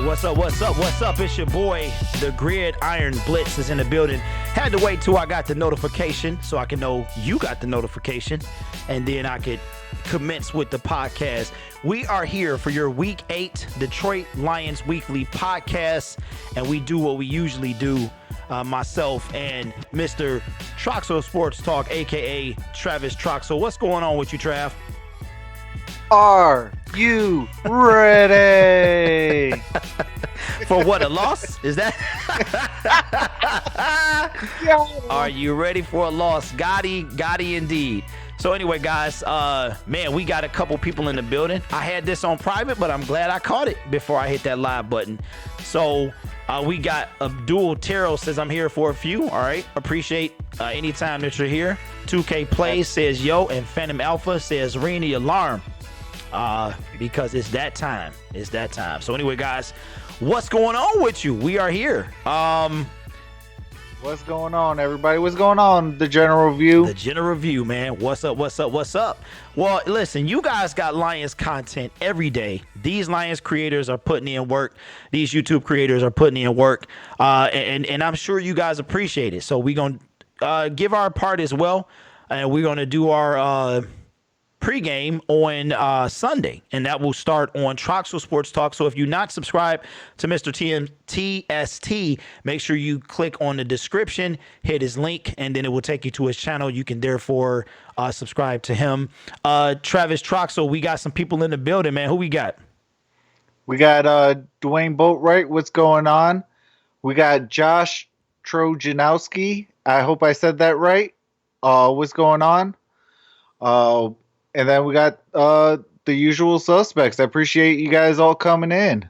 What's up? What's up? What's up? It's your boy, the Gridiron Blitz is in the building. Had to wait till I got the notification so I can know you got the notification, and then I could commence with the podcast. We are here for your Week 8 Detroit Lions Weekly podcast, and we do what we usually do. Myself and Mr. TROXEL'S Sports Talk, a.k.a. Travis Troxel. What's going on with you, Trav? Are you ready? For what, a loss? Is that? Are you ready for a loss? Gotti indeed. So anyway, guys, man, we got a couple people in the building. I had this on private, but I'm glad I caught it before I hit that live button. So we got Abdul Terrell says, I'm here for a few. All right. Appreciate any time that you're here. 2K Plays says, yo. And Phantom Alpha says, ring the alarm. Because it's that time. It's that time. So anyway, guys, what's going on with you? We are here. What's going on, everybody? What's going on? The general review. The general review, man. What's up? What's up? What's up? Well, listen, you guys got Lions content every day. These Lions creators are putting in work. These YouTube creators are putting in work. And I'm sure you guys appreciate it. So we're going to give our part as well. And we're going to do our pregame on Sunday, and that will start on TROXEL'S Sports Talk. So if you're not subscribed to Mr. TST, make sure you click on the description, hit his link, and then it will take you to his channel. You can therefore subscribe to him. Travis Troxel, we got some people in the building, man. Who we got? We got Dwayne Boatwright. What's going on? We got Josh Trojanowski. I hope I said that right. What's going on? And then we got the usual suspects. I appreciate you guys all coming in.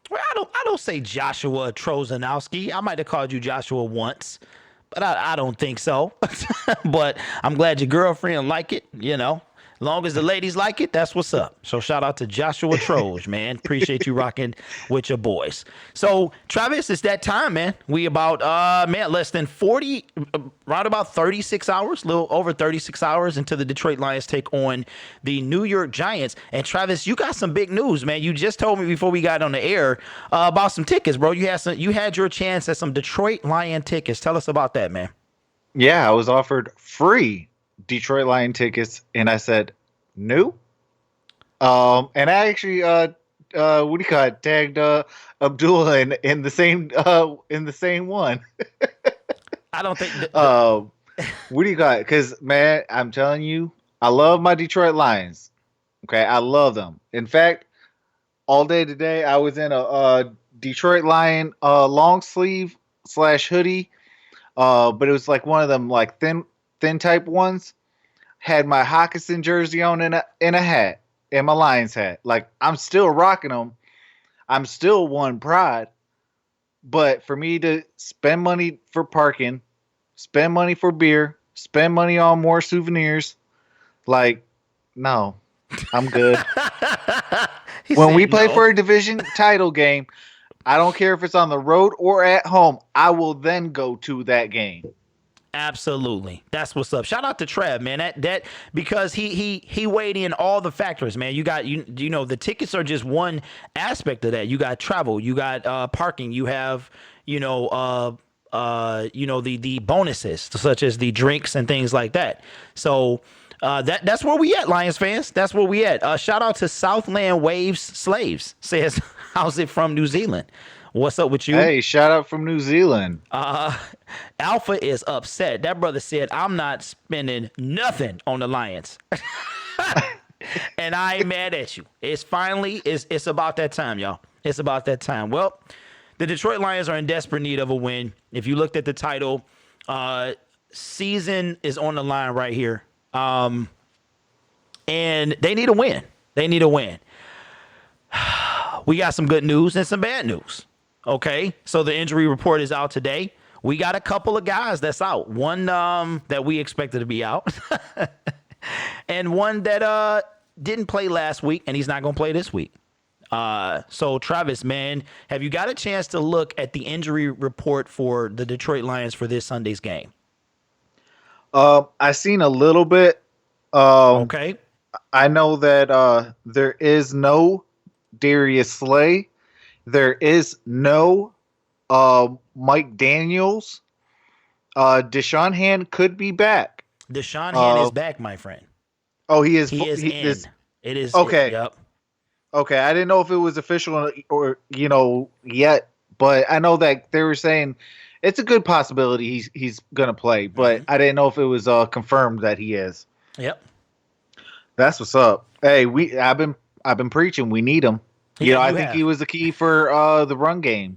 Well, I don't say Joshua Trojanowski. I might have called you Joshua once, but I don't think so. But I'm glad your girlfriend like it, you know. As long as the ladies like it, that's what's up. So shout out to Joshua Troj, man. Appreciate you rocking with your boys. So, Travis, it's that time, man. We about, less than 40, right about 36 hours, a little over 36 hours until the Detroit Lions take on the New York Giants. And, Travis, you got some big news, man. You just told me before we got on the air about some tickets, bro. You had your chance at some Detroit Lion tickets. Tell us about that, man. Yeah, I was offered free Detroit Lion tickets, and I said no. And I actually what do you call it, tagged Abdullah in the same one. I don't think what do you got? Because, man, I'm telling you, I love my Detroit Lions. Okay, I love them. In fact, all day today I was in a Detroit Lion long sleeve / hoodie, but it was like one of them like thin type ones. Had my Hawkinson jersey on in a hat, and my Lions hat. Like, I'm still rocking them. I'm still one pride. But for me to spend money for parking, spend money for beer, spend money on more souvenirs, like, no, I'm good. When we play for a division title game, I don't care if it's on the road or at home, I will then go to that game. Absolutely. That's what's up. Shout out to Trav, man. That because he weighed in all the factors, man. You got you know, the tickets are just one aspect of that. You got travel, you got parking, you have, the bonuses such as the drinks and things like that. So that's where we at, Lions fans. That's where we at. Shout out to Southland Waves Slaves. Says, how's it from New Zealand? What's up with you? Hey, shout out from New Zealand. Alpha is upset. That brother said, I'm not spending nothing on the Lions. And I ain't mad at you. It's about that time, y'all. It's about that time. Well, the Detroit Lions are in desperate need of a win. If you looked at the title, season is on the line right here. And they need a win. They need a win. We got some good news and some bad news. Okay, so the injury report is out today. We got a couple of guys that's out. One that we expected to be out, and one that didn't play last week, and he's not going to play this week. So, Travis, man, have you got a chance to look at the injury report for the Detroit Lions for this Sunday's game? I seen a little bit. Okay. I know that there is no Darius Slay. there is no Mike Daniels. Deshaun Hand could be back. Deshaun Hand is Uh, back, my friend. oh, he is. He is He in. is It is. okay. Yep. Okay, I didn't know if it was official or yet, but I know that they were saying it's a good possibility he's gonna play, but I didn't know if it was confirmed that he is. Yep. That's what's up. Hey, I've been preaching. We need him. Yeah, I you think he have. was the key for the run game.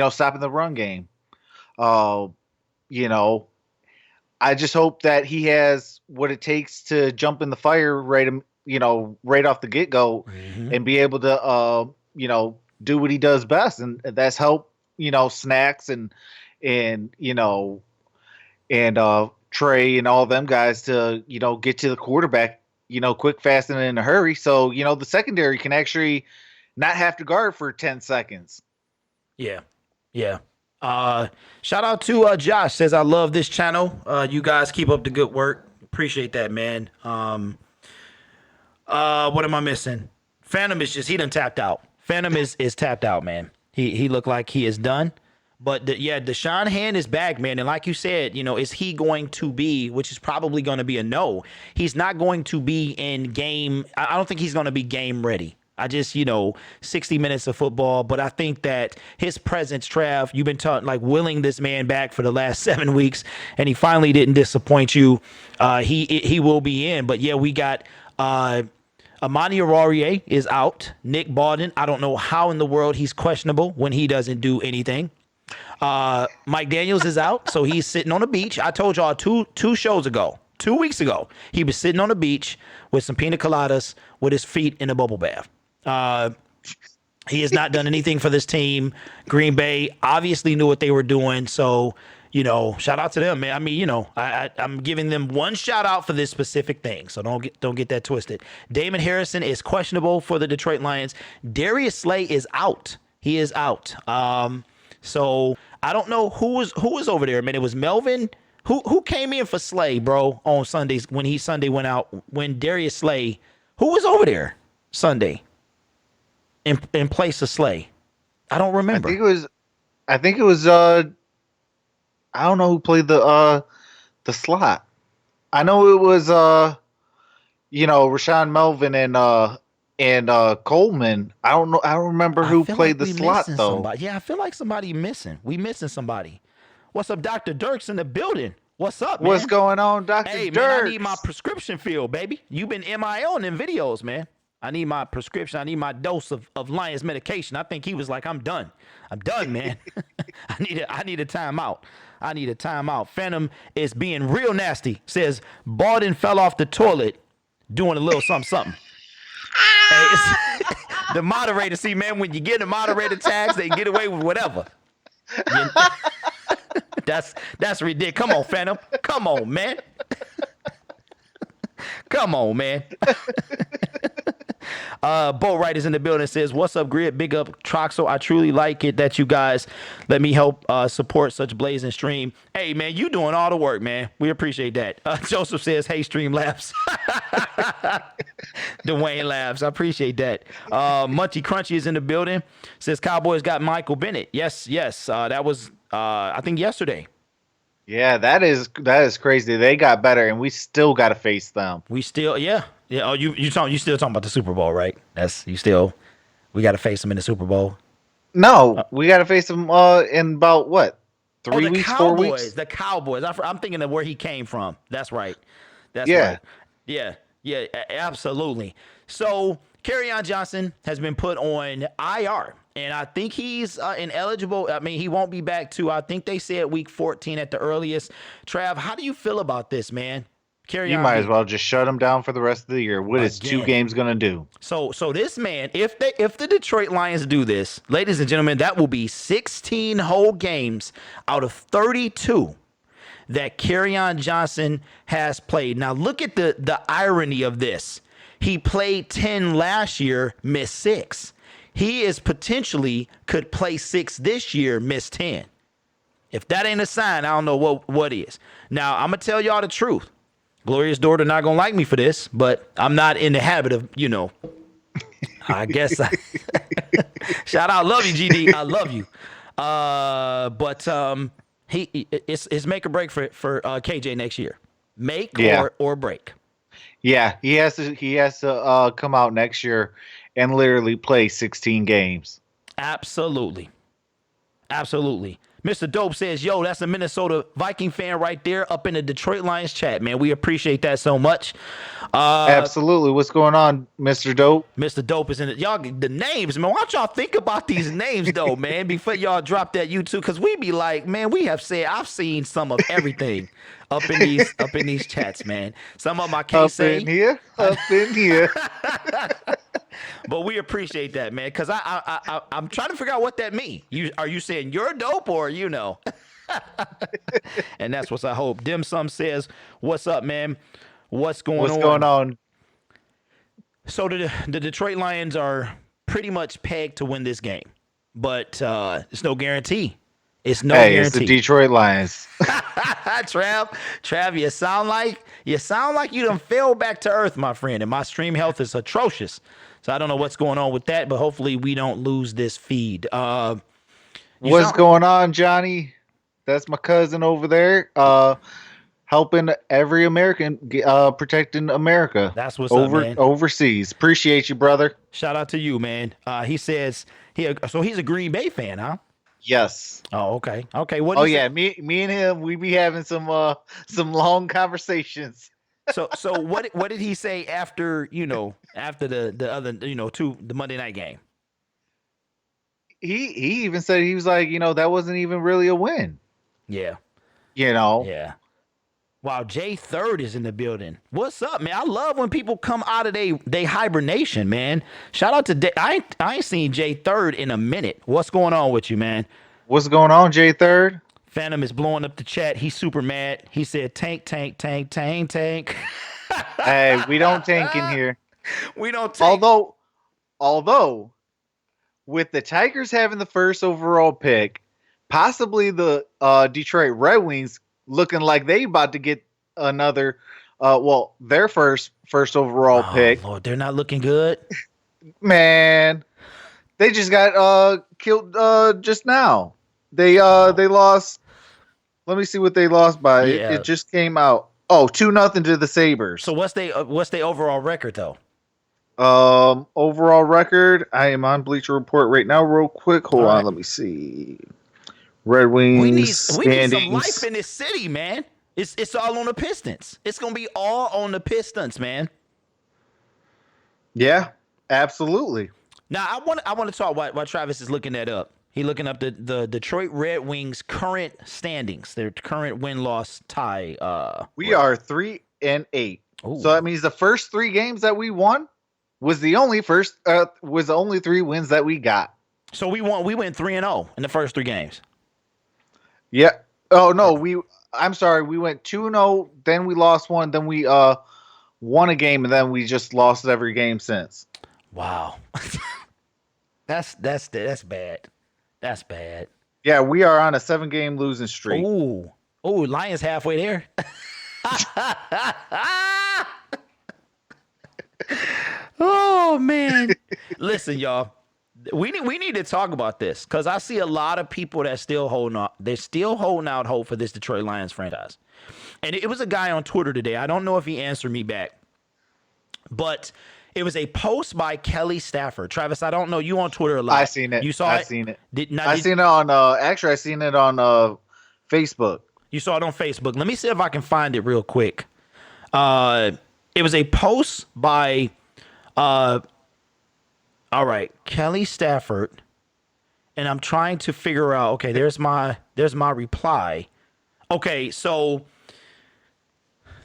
Stopping the run game. Uh, you know, I just hope that he has what it takes to jump in the fire right off the get go, Mm-hmm. and be able to do what he does best, and that's help Snacks and Trey and all them guys to get to the quarterback quick, fast, and in a hurry. So the secondary can actually not have to guard for 10 seconds. Yeah. Yeah. Shout out to Josh, says I love this channel. You guys keep up the good work. Appreciate that, man. What am I missing? Phantom is just, he done tapped out. Phantom is tapped out, man. He looked like he is done. But Deshaun Hand is back, man. And like you said, is he going to be, which is probably going to be a no. He's not going to be in game. I don't think he's going to be game ready. I just, 60 minutes of football. But I think that his presence, Trav, you've been willing this man back for the last 7 weeks, and he finally didn't disappoint you. He will be in. But yeah, we got Amani Aurier is out. Nick Bawden, I don't know how in the world he's questionable when he doesn't do anything. Mike Daniels is out, so he's sitting on the beach. I told y'all two shows ago, 2 weeks ago, he was sitting on the beach with some pina coladas with his feet in a bubble bath. He has not done anything for this team. Green Bay obviously knew what they were doing, so shout out to them, man. I mean, I'm giving them one shout out for this specific thing, so don't get that twisted. Damon Harrison is questionable for the Detroit Lions. Darius Slay is out. He is out. So I don't know who was over there, man. It was Melvin. Who came in for Slay, bro, on Sundays when Sunday went out, when Darius Slay, who was over there Sunday in place of Slay? I don't remember. I think it was I don't know who played the slot. I know it was Rashawn Melvin and Coleman. I don't know. I don't remember who played the slot though. Somebody. Yeah, I feel like somebody missing. We missing somebody. What's up, Dr. Dirks in the building? What's up, man? What's going on, Dr. Hey, Dirks? man, I need my prescription filled, baby. You've been MIA in them videos, man. I need my prescription. I need my dose of Lions medication. I think he was like, I'm done. I'm done, man. I need a timeout. I need a timeout. Phantom is being real nasty. Says Bawden fell off the toilet doing a little something. Hey, the moderator, see, man, when you get a moderator tags, they get away with whatever. That's ridiculous. Come on, Phantom. Come on, man. Come on, man. Bo Wright is in the building, says, what's up, Grid? Big up, Troxel. I truly like it that you guys let me help support such blazing stream. Hey, man, you doing all the work, man. We appreciate that. Joseph says, hey, Streamlabs. Dwayne Labs. I appreciate that. Munchy Crunchy is in the building. Says, Cowboys got Michael Bennett. Yes. That was, I think, yesterday. Yeah, that is crazy. They got better, and we still got to face them. We still, yeah. Oh, you still talking about the Super Bowl, right? We got to face them in the Super Bowl. No, we got to face them in about what? 3 weeks, Cowboys, 4 weeks. The Cowboys. I'm thinking of where he came from. That's right. That's right. Yeah, absolutely. So Kerryon Johnson has been put on IR, and I think he's ineligible. I mean, he won't be back to, I think they said week 14 at the earliest. Trav, how do you feel about this, man? You might as well just shut him down for the rest of the year. What is 2 games going to do? So this man, if the Detroit Lions do this, ladies and gentlemen, that will be 16 whole games out of 32 that Kerryon Johnson has played. Now look at the irony of this. He played 10 last year, missed 6. He is potentially could play 6 this year, miss 10. If that ain't a sign, I don't know what is. Now I'm gonna tell y'all the truth. Gloria's daughter not gonna like me for this, but I'm not in the habit of, I guess. Shout out, love you, GD. I love you. But it's make or break for KJ next year. Make Yeah. or break. Yeah, he has to come out next year and literally play 16 games. Absolutely. Absolutely. Mr. Dope says, yo, that's a Minnesota Viking fan right there up in the Detroit Lions chat, man. We appreciate that so much. Absolutely. What's going on, Mr. Dope? Mr. Dope is in it. Y'all, the names, man. Why don't y'all think about these names, though, man, before y'all drop that YouTube? Because we be like, man, I've seen some of everything up in these chats, man. Some of them I can't Up say. in here, up in here. But we appreciate that, man, because I'm trying to figure out what that means. Are you saying you're dope or you know? And that's what I hope. Dim Sum says, "What's up, man? What's going on? So the Detroit Lions are pretty much pegged to win this game, but it's no guarantee. It's no guarantee. It's the Detroit Lions. Trav, you sound like you done fell back to earth, my friend, and my stream health is atrocious. So I don't know what's going on with that, but hopefully we don't lose this feed. What's going on, Johnny? That's my cousin over there, helping every American, protecting America. That's what's up, man. Overseas. Appreciate you, brother. Shout out to you, man. He says so he's a Green Bay fan, huh? Yes. Oh, okay. Okay. Yeah, me and him, we be having some long conversations. So what did he say after the other the Monday night game? He even said, he was like, that wasn't even really a win. Yeah. Yeah. Wow, Jay Third is in the building. What's up, man? I love when people come out of they hibernation, man. Shout out to I ain't seen Jay Third in a minute. What's going on with you, man? What's going on, Jay Third? Phantom is blowing up the chat. He's super mad. He said, tank. Hey, we don't tank in here. We don't tank. Although, with the Tigers having the first overall pick, possibly the Detroit Red Wings looking like they about to get another, their first overall pick. Lord, they're not looking good. Man, they just got killed just now. They lost. Let me see what they lost by. Yeah. It just came out. Oh, 2-0 to the Sabres. So what's their overall record though? Overall record. I am on Bleacher Report right now, real quick. Hold on, let me see. Red Wings. We need some life in this city, man. It's all on the Pistons. It's gonna be all on the Pistons, man. Yeah, absolutely. Now I want to talk while Travis is looking that up. He looking up the Detroit Red Wings current standings, their current win-loss tie. We are 3-8. Ooh. So that means the first 3 games that we won was the only 3 wins that we got. So we went 3-0 in the first 3 games. Yeah. Oh no, I'm sorry. We went 2-0, then we lost 1, then we won a game, and then we just lost every game since. Wow. That's bad. That's bad. Yeah, we are on a 7-game losing streak. Ooh, Lions halfway there. Oh man. Listen, y'all. We need to talk about this because I see a lot of people that still holding out. They're still holding out hope for this Detroit Lions franchise. And it was a guy on Twitter today. I don't know if he answered me back, but it was a post by Kelly Stafford. Travis, I don't know you on Twitter a lot. I seen it. You saw it? I seen it. I seen it on. Actually, I seen it on Facebook. You saw it on Facebook. Let me see if I can find it real quick. It was a post by. All right, Kelly Stafford, and I'm trying to figure out. Okay, there's my reply. Okay, so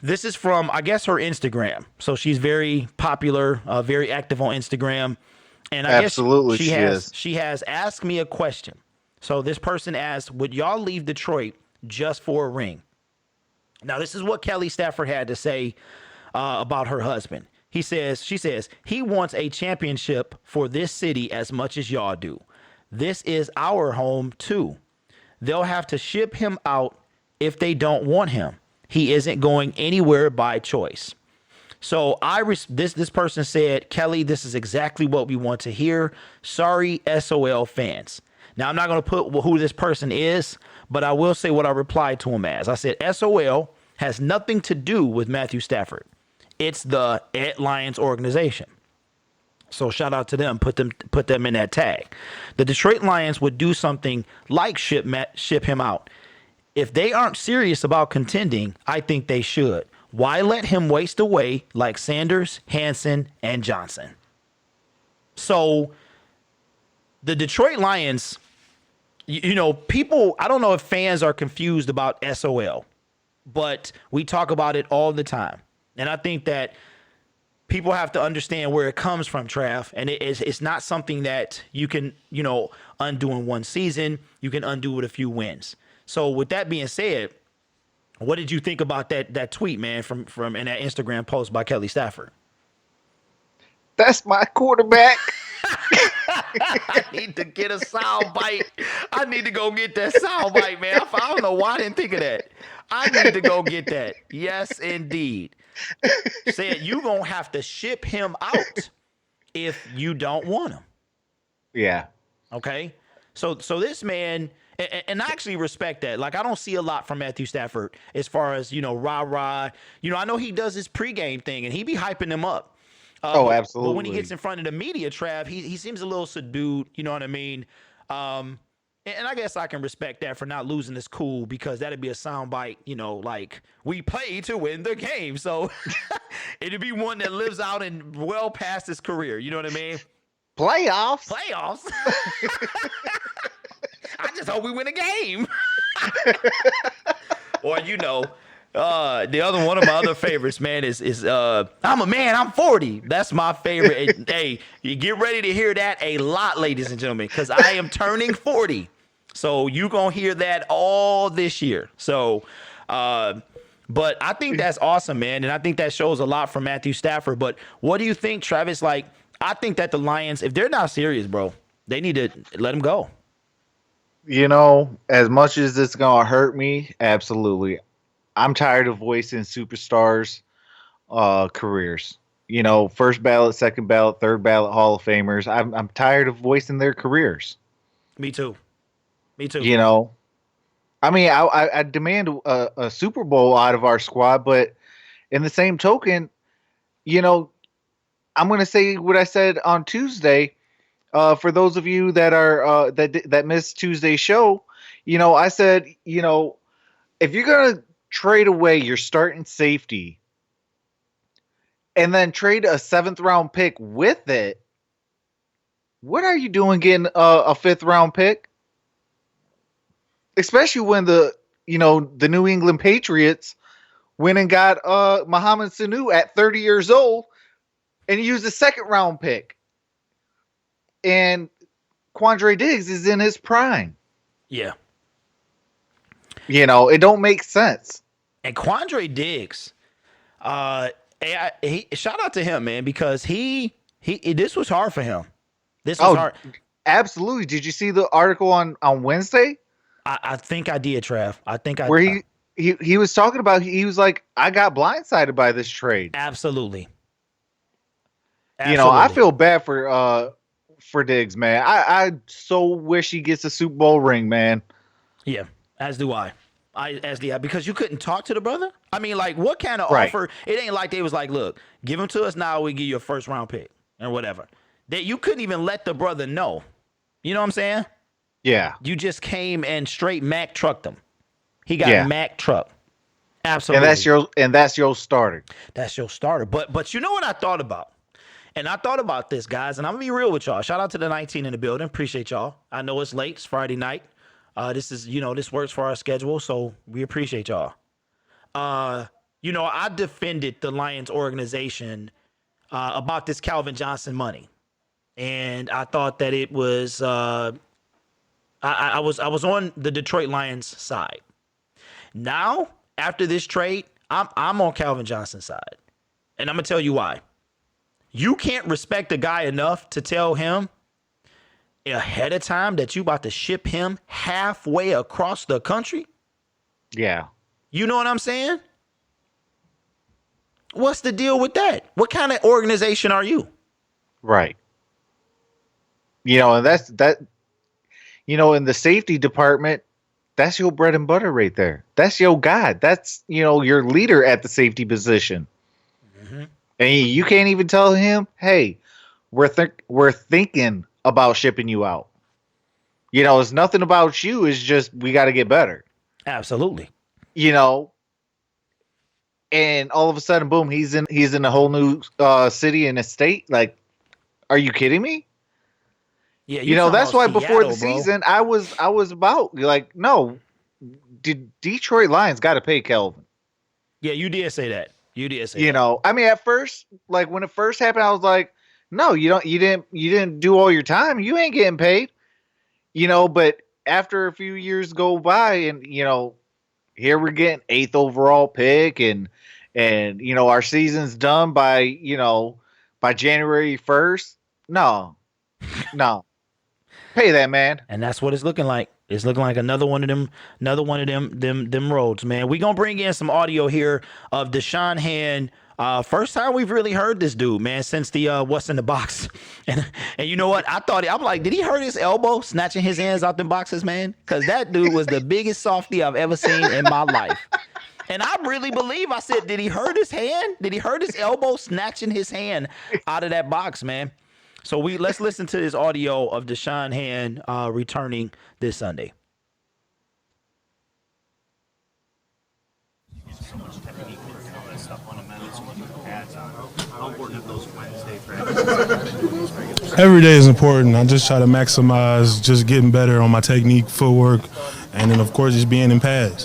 this is from, I guess, her Instagram. So she's very popular, very active on Instagram, and I Absolutely, guess she has asked me a question. So this person asked, "Would y'all leave Detroit just for a ring?" Now this is what Kelly Stafford had to say about her husband. She says, he wants a championship for this city as much as y'all do. This is our home too. They'll have to ship him out if they don't want him. He isn't going anywhere by choice. So this person said, Kelly, this is exactly what we want to hear. Sorry, SOL fans. Now I'm not going to put who this person is, but I will say what I replied to him as. I said, SOL has nothing to do with Matthew Stafford. It's the Ed Lions organization. So shout out to them. Put them in that tag. The Detroit Lions would do something like ship him out. If they aren't serious about contending, I think they should. Why let him waste away like Sanders, Hansen, and Johnson? So the Detroit Lions, people, I don't know if fans are confused about SOL, but we talk about it all the time. And I think that people have to understand where it comes from, Trav. And it's not something that you can, undo in one season. You can undo with a few wins. So with that being said, what did you think about that tweet, man, from in that Instagram post by Kelly Stafford? That's my quarterback. I need to get a sound bite. I need to go get that sound bite, man. I don't know why I didn't think of that. I need to go get that. Yes, indeed. Said you gonna have to ship him out if you don't want him. Yeah. Okay. So this man, and I actually respect that. Like, I don't see a lot from Matthew Stafford as far as, rah-rah. I know he does his pregame thing and he be hyping them up. Absolutely. But when he gets in front of the media, Trav, he seems a little subdued. You know what I mean? And I guess I can respect that for not losing his cool, because that'd be a soundbite, like, we play to win the game. So it'd be one that lives out and well past his career. You know what I mean? Playoffs. I just hope we win a game. Or, the other one of my other favorites, man, is I'm a man, I'm 40. That's my favorite. Hey, you get ready to hear that a lot, ladies and gentlemen, because I am turning 40. So you gonna hear that all this year. So, but I think that's awesome, man, and I think that shows a lot from Matthew Stafford. But what do you think, Travis? Like, I think that the Lions, if they're not serious, bro, they need to let him go. As much as it's gonna hurt me, absolutely. I'm tired of wasting superstars' careers. First ballot, second ballot, third ballot Hall of Famers. I'm tired of wasting their careers. Me too. I mean, I demand a Super Bowl out of our squad, but in the same token, I'm going to say what I said on Tuesday. For those of you that are that missed Tuesday's show, I said, if you're going to trade away your starting safety and then trade a 7th round pick with it, what are you doing getting a 5th round pick? Especially when the New England Patriots went and got Mohamed Sanu at 30 years old and used a 2nd round pick. And Quandre Diggs is in his prime. Yeah. It don't make sense. And Quandre Diggs, shout out to him, man, because he this was hard for him. This was hard. Absolutely. Did you see the article on Wednesday? I think I did, Trav. Where he was talking about, he was like, I got blindsided by this trade. Absolutely. I feel bad for Diggs, man. I so wish he gets a Super Bowl ring, man. Yeah, as do I. Because you couldn't talk to the brother. I mean, like, what kind of offer? It ain't like they was like, look, give him to us now, we give you a 1st round pick or whatever. That you couldn't even let the brother know. You know what I'm saying? Yeah. You just came and straight Mac trucked him. He got Mac truck. Absolutely. And that's your starter. That's your starter. But you know what I thought about? And I thought about this, guys, and I'm going to be real with y'all. Shout out to the 19 in the building. Appreciate y'all. I know it's late. It's Friday night. This is, this works for our schedule, so we appreciate y'all. I defended the Lions organization about this Calvin Johnson money. And I thought that it was I was on the Detroit Lions side. Now, after this trade, I'm on Calvin Johnson's side. And I'm going to tell you why. You can't respect a guy enough to tell him ahead of time that you about to ship him halfway across the country. Yeah. You know what I'm saying? What's the deal with that? What kind of organization are you? Right. And that's that. In the safety department, that's your bread and butter right there. That's your guy. That's your leader at the safety position. Mm-hmm. And you can't even tell him, "Hey, we're thinking about shipping you out." It's nothing about you. It's just we got to get better. Absolutely. You know, and all of a sudden, boom, he's in a whole new city and a state. Like, are you kidding me? Yeah, you talking That's about why before the Seattle, bro. season, I was about like, no, Detroit Lions got to pay Kelvin. Yeah, you did say that. You did say that. I mean, at first, like when it first happened, I was like, no, you didn't do all your time. You ain't getting paid. But after a few years go by, and here we're getting 8th overall pick, and our season's done by January 1st. No, no, pay that man. And that's what it's looking like. It's looking like another one of them roads, man. We gonna bring in some audio here of Deshaun Hand. First time we've really heard this dude, man, since the what's in the box. And you know what? I'm like, did he hurt his elbow snatching his hands out the boxes, man? Because that dude was the biggest softie I've ever seen in my life. And I really believe, I said, did he hurt his hand? Did he hurt his elbow snatching his hand out of that box, man? So let's listen to this audio of Deshaun Hand returning this Sunday. So much technique and all that stuff, fundamentals, pads on. How important are those Wednesday practices? Every day is important. I just try to maximize just getting better on my technique, footwork, and then, of course, just being in pads.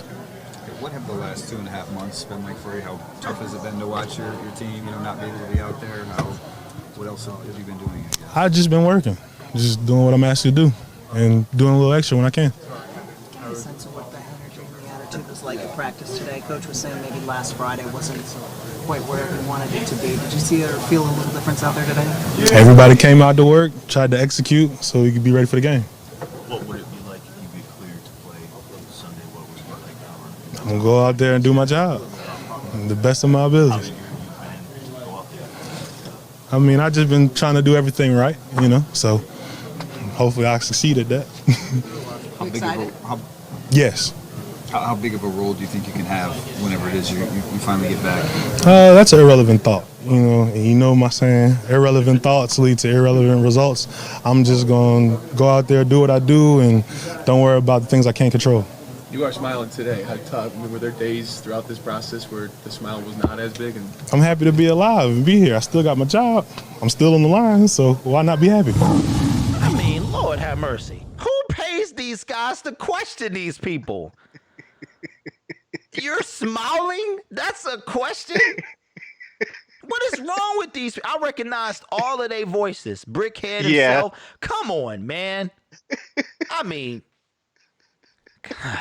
What have the last 2.5 months been like for you? How tough has it been to watch your team, not be able to be out there? What else have you been doing? I've just been working, just doing what I'm asked to do, and doing a little extra when I can. Any sense of what the energy and the attitude was like at practice today? Coach was saying maybe last Friday wasn't quite where he wanted it to be. Did you see or feel a little difference out there today? Everybody came out to work, tried to execute so we could be ready for the game. What would it be like if you get cleared to play Sunday? What was it like now? I'm going to go out there and do my job, the best of my abilities. I mean, I've just been trying to do everything right, so hopefully I succeed at that. How big of Yes. how big of a role do you think you can have whenever it is you finally get back? That's an irrelevant thought, my saying, irrelevant thoughts lead to irrelevant results. I'm just going to go out there, do what I do, and don't worry about the things I can't control. You are smiling today. How tough? Were there days throughout this process where the smile was not as big? And I'm happy to be alive and be here. I still got my job. I'm still on the line, so why not be happy? I mean, Lord have mercy. Who pays these guys to question these people? You're smiling? That's a question? What is wrong with these? I recognized all of their voices. Brickhead himself. Come on, man. I mean, God.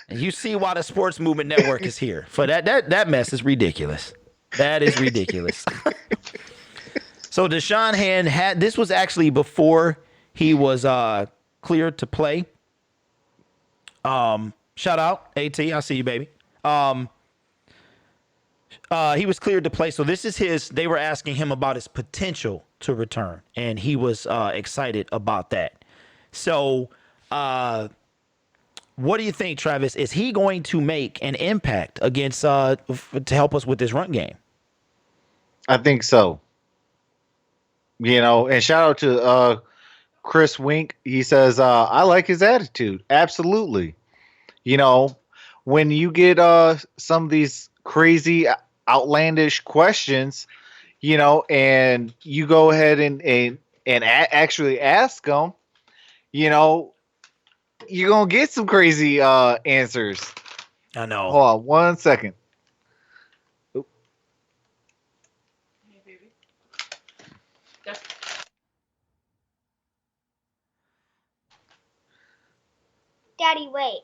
And you see why the Sports Movement Network is here. For that mess is ridiculous. That is ridiculous. So Deshaun Hand this was actually before he was cleared to play. Shout out, AT. I see you, baby. He was cleared to play. So this is they were asking him about his potential to return, and he was excited about that. So what do you think, Travis? Is he going to make an impact against to help us with this run game? I think so. And shout out to Chris Wink. He says, I like his attitude. Absolutely. When you get some of these crazy, outlandish questions, and you go ahead and actually ask them, you're going to get some crazy answers. I know. Hold on 1 second. Daddy, wait.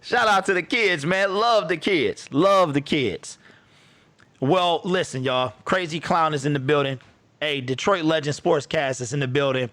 Shout out to the kids, man. Love the kids. Love the kids. Well, listen, y'all. Crazy Clown is in the building. Hey, Detroit Legend Sportscast is in the building.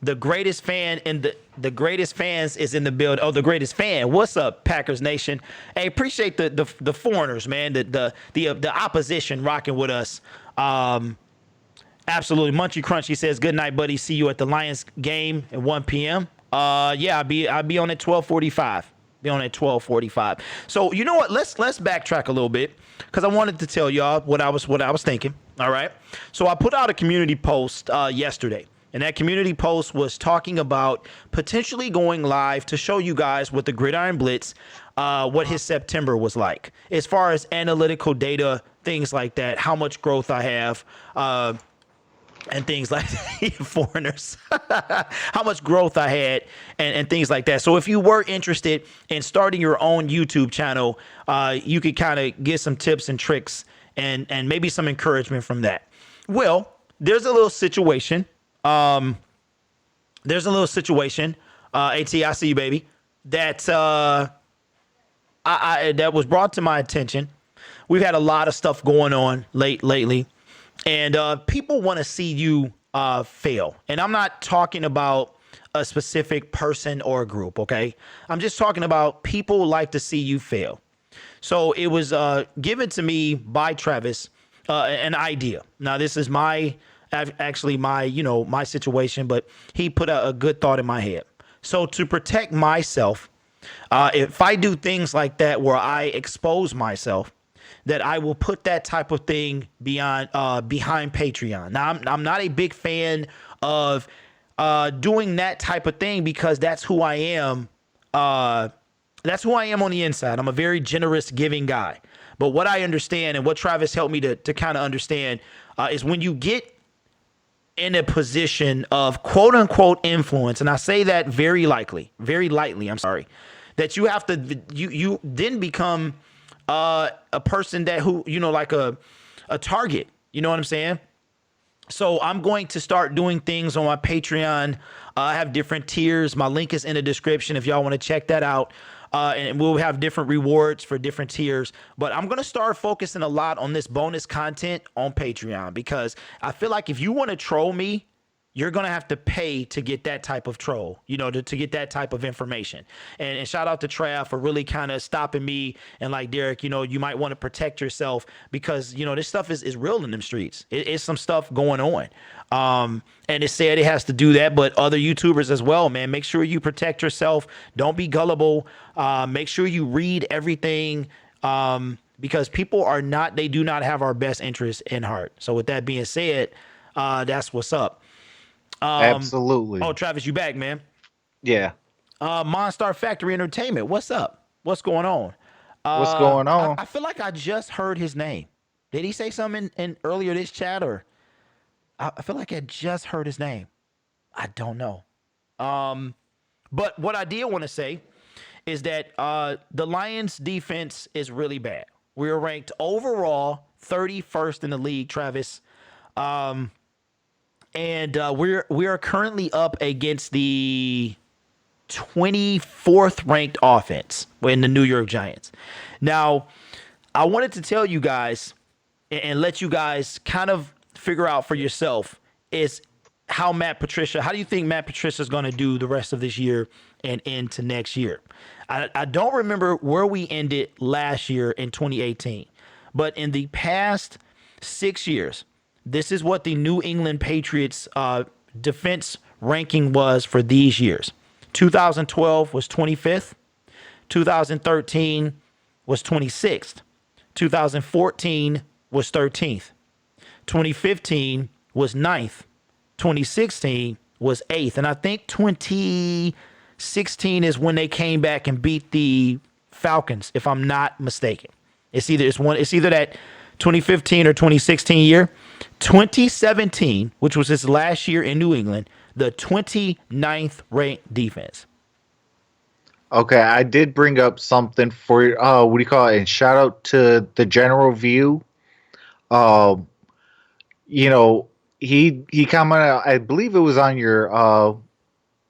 The greatest fan in the greatest fans is in the building. Oh, the greatest fan. What's up, Packers Nation? Hey, appreciate the foreigners, man. The opposition rocking with us. Absolutely. Munchy Crunchy says, good night, buddy. See you at the Lions game at 1 p.m. Yeah, I'll be on at 12:45. Be on at 12:45. So you know what? Let's backtrack a little bit because I wanted to tell y'all what I was thinking. All right. So I put out a community post yesterday. And that community post was talking about potentially going live to show you guys what the Gridiron Blitz, what his September was like, as far as analytical data, things like that, how much growth I have, and things like that. Foreigners, how much growth I had, and things like that. So if you were interested in starting your own YouTube channel, you could kind of get some tips and tricks and maybe some encouragement from that. Well, there's a little situation. AT, I see you, baby. That that was brought to my attention. We've had a lot of stuff going on lately, and people want to see you fail. And I'm not talking about a specific person or a group, okay? I'm just talking about people like to see you fail. So it was given to me by Travis, an idea. Now this is my situation, but he put a good thought in my head. So to protect myself, if I do things like that where I expose myself, that I will put that type of thing behind Patreon. Now I'm not a big fan of doing that type of thing because that's who I am. That's who I am on the inside. I'm a very generous, giving guy. But what I understand and what Travis helped me to kind of understand is when you get in a position of quote unquote influence, and I say that very lightly, I'm sorry, that you have to, you then become a person that who, like a target, you know what I'm saying? So I'm going to start doing things on my Patreon. I have different tiers. My link is in the description if y'all want to check that out. And we'll have different rewards for different tiers. But I'm going to start focusing a lot on this bonus content on Patreon because I feel like if you want to troll me, you're going to have to pay to get that type of troll, to get that type of information. And shout out to Trav for really kind of stopping me. And like, Derek, you might want to protect yourself because, this stuff is real in them streets. It's some stuff going on. And it said it has to do that, but other YouTubers as well, man. Make sure you protect yourself. Don't be gullible. Make sure you read everything because people they do not have our best interest in heart. So with that being said, that's what's up. Absolutely. Oh, Travis, you back, man? Yeah. Monstar Factory Entertainment. What's up? What's going on? What's going on? I feel like I just heard his name. Did he say something in earlier this chat or? I feel like I just heard his name. I don't know. But what I did want to say is that the Lions defense is really bad. We're ranked overall 31st in the league, Travis. And we are currently up against the 24th ranked offense in the New York Giants. Now, I wanted to tell you guys and let you guys kind of figure out for yourself is how do you think Matt Patricia is going to do the rest of this year and into next year? I don't remember where we ended last year in 2018, but in the past 6 years, this is what the New England Patriots defense ranking was for these years. 2012 was 25th. 2013 was 26th. 2014 was 13th. 2015 was 9th. 2016 was 8th. And I think 2016 is when they came back and beat the Falcons, if I'm not mistaken. It's either that 2015 or 2016 year. 2017, which was his last year in New England, the 29th ranked defense. Okay, I did bring up something for you. What do you call it? And shout out to the general view. He commented, I believe it was on your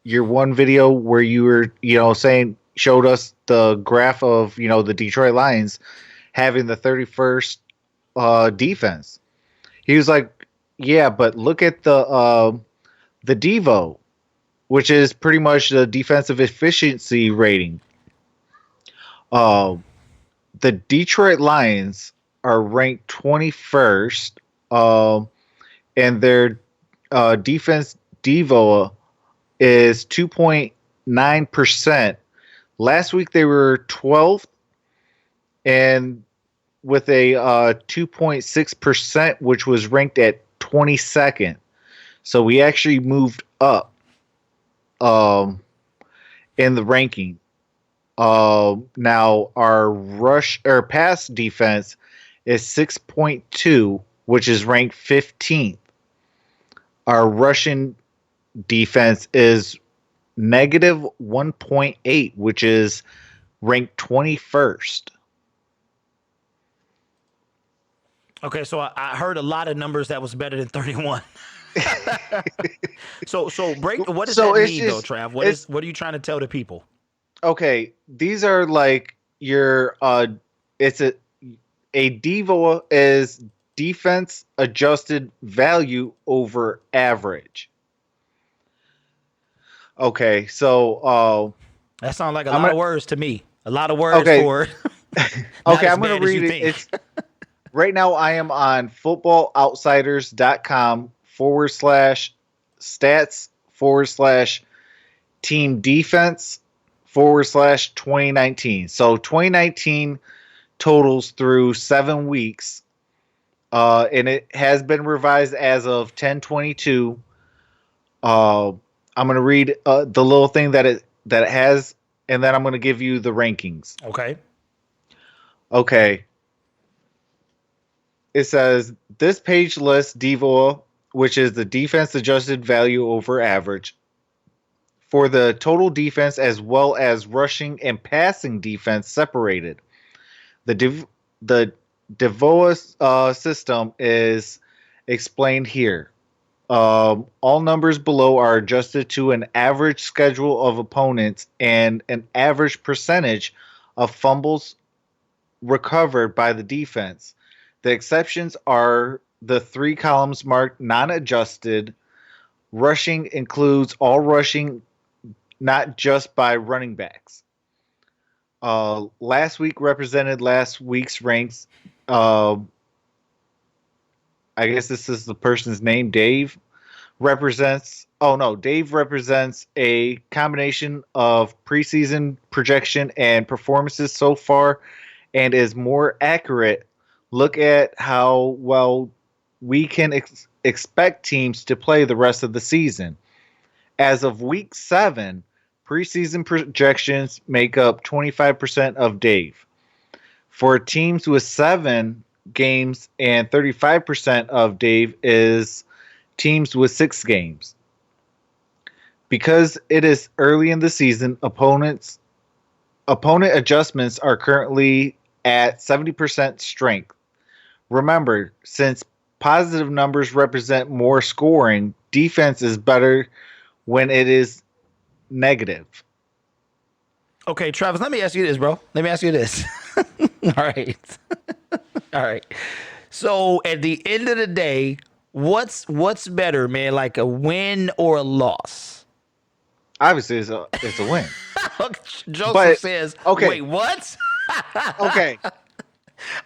one video where you were, showed us the graph of, the Detroit Lions having the 31st defense. He was like, Yeah, but look at the Devo, which is pretty much the defensive efficiency rating. Uh, the Detroit Lions are ranked 21st, and their defense Devo is 2.9%. Last week they were 12th, and with a 2.6%, which was ranked at 22nd. So we actually moved up in the ranking. Now our rush or pass defense is 6.2, which is ranked 15th. Our rushing defense is negative 1.8, which is ranked 21st. Okay, so I heard a lot of numbers that was better than 31. So break. What does So that it's mean, though, just Trav? it's What are you trying to tell the people? okay. These are like your it's a Devo is defense adjusted value over average. Okay, so That sounds like a I'm lot gonna of words to me. A lot of words okay for not okay as I'm gonna bad as you read it. think. It's right now. I am on footballoutsiders.com/stats/team defense/2019. So 2019 totals through 7 weeks, and it has been revised as of 10/22. I'm going to read the little thing that it has, and then I'm going to give you the rankings. Okay. Okay. It says this page lists DVOA, which is the defense adjusted value over average, for the total defense as well as rushing and passing defense separated. The DVOA system is explained here. All numbers below are adjusted to an average schedule of opponents and an average percentage of fumbles recovered by the defense. The exceptions are the 3 columns marked non-adjusted. Rushing includes all rushing, not just by running backs. Last week represented last week's ranks. I guess this is the person's name. Dave represents. Oh no, Dave represents a combination of preseason projection and performances so far, and is more accurate. Look at how well we can expect teams to play the rest of the season. As of week 7, preseason projections make up 25% of Dave. For teams with 7 games, and 35% of Dave is teams with 6 games. Because it is early in the season, opponent adjustments are currently at 70% strength. Remember, since positive numbers represent more scoring, defense is better when it is negative. Okay, Travis, let me ask you this, bro. Let me ask you this. All right. All right. So at the end of the day, what's better, man? Like a win or a loss? Obviously, it's a win. Joseph But says, okay, wait, what? okay,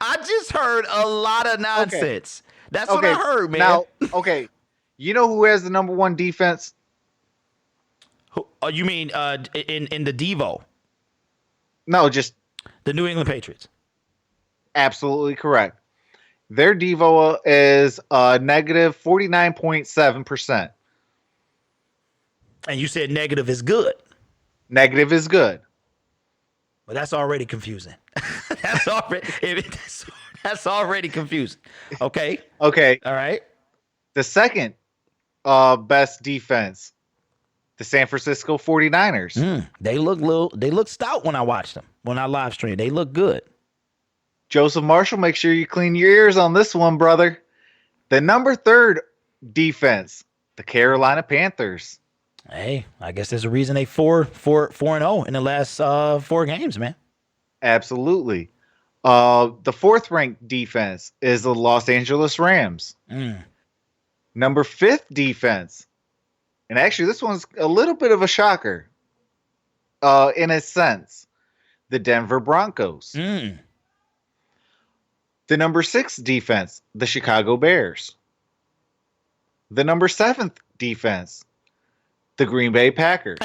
I just heard a lot of nonsense. That's what okay. I heard, man. Now, okay, you know who has the number 1 defense? You mean in the Devo? No, just The New England Patriots. absolutely correct. Their DVOA is negative 49.7%. And you said negative is good. Negative is good. But that's already confusing. that's already confusing. Okay. Okay. All right. The second best defense, the San Francisco 49ers. They look stout when I watch them. When I live stream, they look good. Joseph Marshall, make sure you clean your ears on this one, brother. The number 3 defense, the Carolina Panthers. Hey, I guess there's a reason they 4-0 in the last 4 games, man. Absolutely. The 4th ranked defense is the Los Angeles Rams. Number 5th defense. And actually, this one's a little bit of a shocker. In a sense. The Denver Broncos. Mm. The number 6 defense. The Chicago Bears. The number 7th defense. The Green Bay Packers.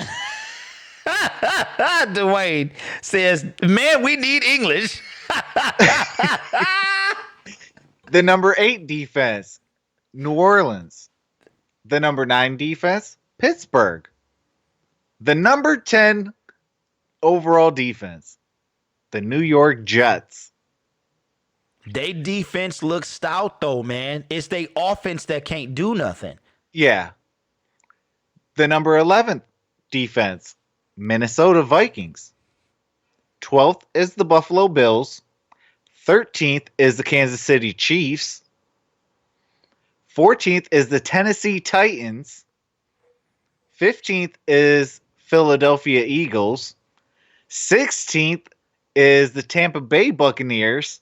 Dwayne says, man, we need English. The number 8 defense, New Orleans. The number 9 defense, Pittsburgh. The number 10 overall defense, the New York Jets. They defense looks stout, though, man. It's they offense that can't do nothing. Yeah. The number 11th defense, Minnesota Vikings. 12th is the Buffalo Bills. 13th is the Kansas City Chiefs. 14th is the Tennessee Titans. 15th is Philadelphia Eagles. 16th is the Tampa Bay Buccaneers.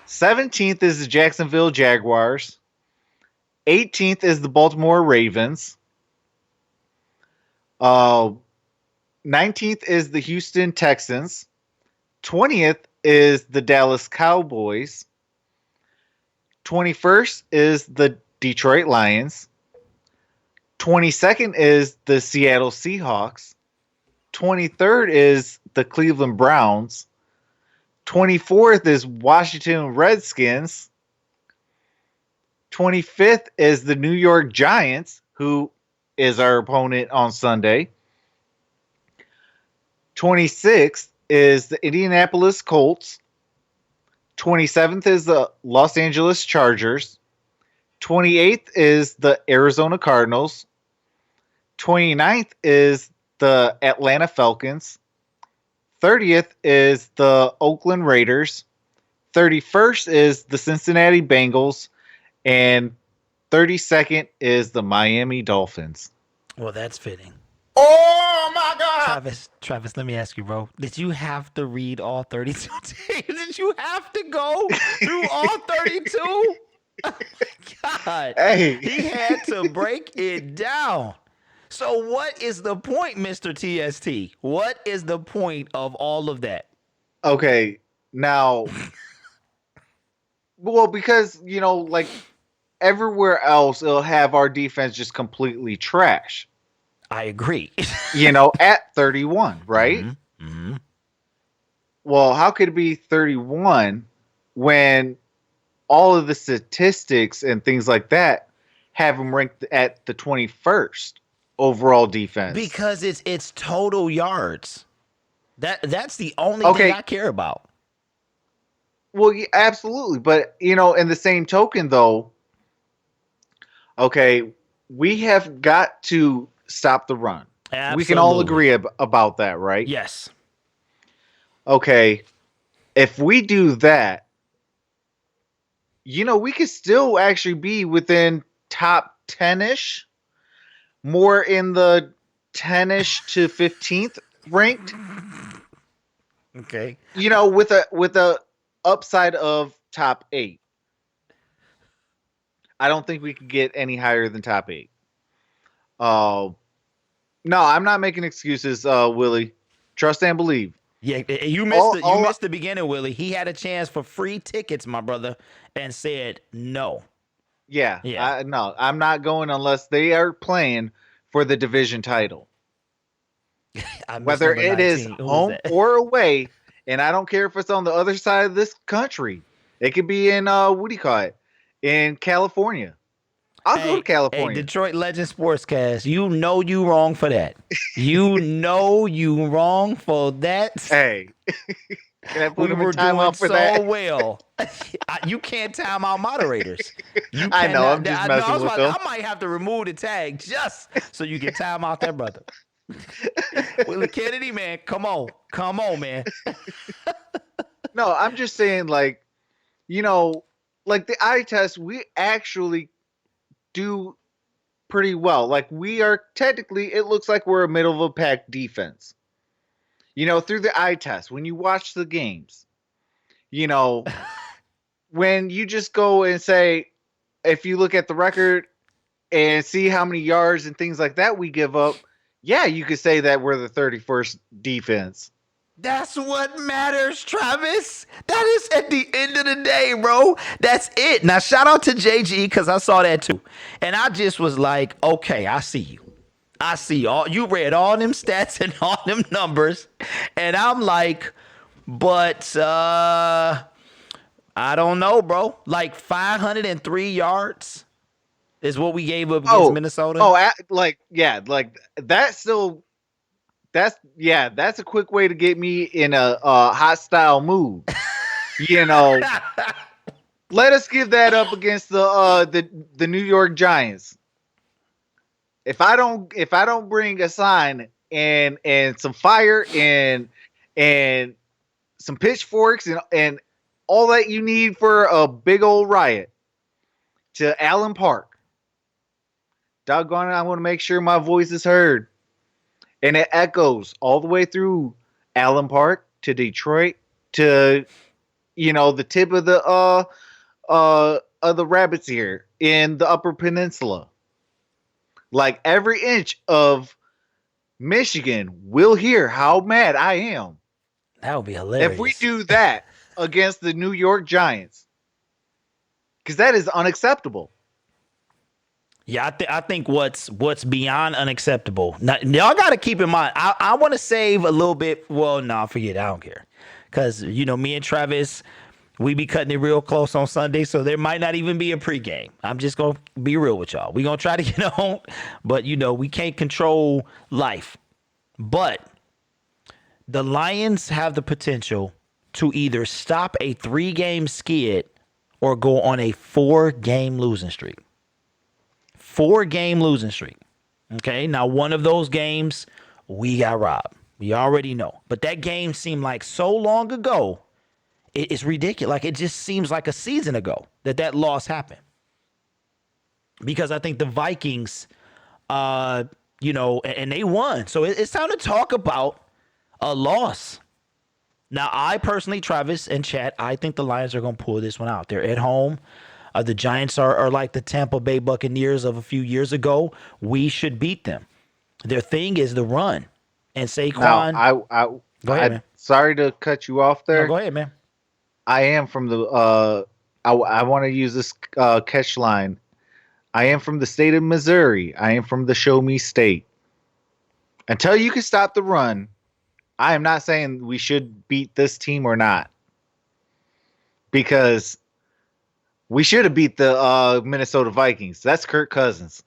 17th is the Jacksonville Jaguars. 18th is the Baltimore Ravens. 19th is the Houston Texans. 20th is the Dallas Cowboys. 21st is the Detroit Lions. 22nd is the Seattle Seahawks. 23rd is the Cleveland Browns. 24th is Washington Redskins. 25th is the New York Giants, who is our opponent on Sunday. 26th is the Indianapolis Colts. 27th is the Los Angeles Chargers. 28th is the Arizona Cardinals. 29th is the Atlanta Falcons. 30th is the Oakland Raiders. 31st is the Cincinnati Bengals. And 32nd is the Miami Dolphins. Well, that's fitting. Oh my God! Travis, let me ask you, bro. Did you have to read all 32 teams? Did you have to go through all 32? Oh my God. Hey. He had to break it down. So what is the point, Mr. TST? What is the point of all of that? Okay, now, well, because, you know, like everywhere else, it'll have our defense just completely trash. I agree. You know, at 31, right? Mm-hmm. Mm-hmm. Well, how could it be 31 when all of the statistics and things like that have them ranked at the 21st overall defense? Because it's total yards. That's the only thing I care about. Well, yeah, absolutely. But, you know, in the same token, though, okay, we have got to stop the run. Absolutely. We can all agree about that, right? Yes. Okay, if we do that, you know, we could still actually be within top 10-ish, more in the 10-ish to 15th ranked. Okay. You know, with a upside of top 8. I don't think we could get any higher than top 8. No, I'm not making excuses, Willie. Trust and believe. Yeah, you missed the beginning, Willie. He had a chance for free tickets, my brother, and said no. Yeah. Yeah. No, I'm not going unless they are playing for the division title. Whether it is home or away, and I don't care if it's on the other side of this country. It could be in in California. I'll go to California. Hey, Detroit Legend Sportscast, you know you wrong for that. You know you wrong for that. Hey, can I put we him were in timeout doing for so that? well. You can't time out moderators. You I know. I'm cannot- just messing with them. I might have to remove the tag just so you can time out that brother. Willie Kennedy, man, come on, man. No, I'm just saying, like, you know, like the eye test, we actually do pretty well. Like, we are technically, it looks like we're a middle of a pack defense. You know, through the eye test, when you watch the games, you know, when you just go and say, if you look at the record and see how many yards and things like that we give up, yeah, you could say that we're the 31st defense. That's what matters, Travis. That is at the end of the day, bro. That's it. Now, shout out to JG because I saw that too. And I just was like, okay, I see you. I see all you read all them stats and all them numbers. And I'm like, but I don't know, bro. Like 503 yards is what we gave up against Minnesota. Like that's still that's a quick way to get me in a hostile mood. You know, let us give that up against the New York Giants. If I don't bring a sign and some fire and some pitchforks and all that you need for a big old riot to Allen Park, doggone it, I want to make sure my voice is heard. And it echoes all the way through Allen Park to Detroit to, the tip of the rabbit's ear in the Upper Peninsula. Like every inch of Michigan will hear how mad I am. That would be hilarious. If we do that against the New York Giants. Because that is unacceptable. Yeah, I think what's beyond unacceptable. Now, y'all got to keep in mind, I want to save a little bit. Well, no, forget it. I don't care. Because, me and Travis, we be cutting it real close on Sunday, so there might not even be a pregame. I'm just going to be real with y'all. We're going to try to get on, but, we can't control life. But the Lions have the potential to either stop a 3-game skid or go on a 4-game losing streak. 4-game losing streak. Okay, now one of those games, we got robbed. We already know. But that game seemed like so long ago, it's ridiculous. Like, it just seems like a season ago that loss happened. Because I think the Vikings, and they won. So it's time to talk about a loss. Now, I personally, Travis and Chad, I think the Lions are going to pull this one out. They're at home. The Giants are like the Tampa Bay Buccaneers of a few years ago. We should beat them. Their thing is the run. And Saquon. Now, go ahead, man. Sorry to cut you off there. No, go ahead, man. I am from the I want to use this catch line. I am from the state of Missouri. I am from the show me state. Until you can stop the run, I am not saying we should beat this team or not. Because we should have beat the Minnesota Vikings. That's Kirk Cousins.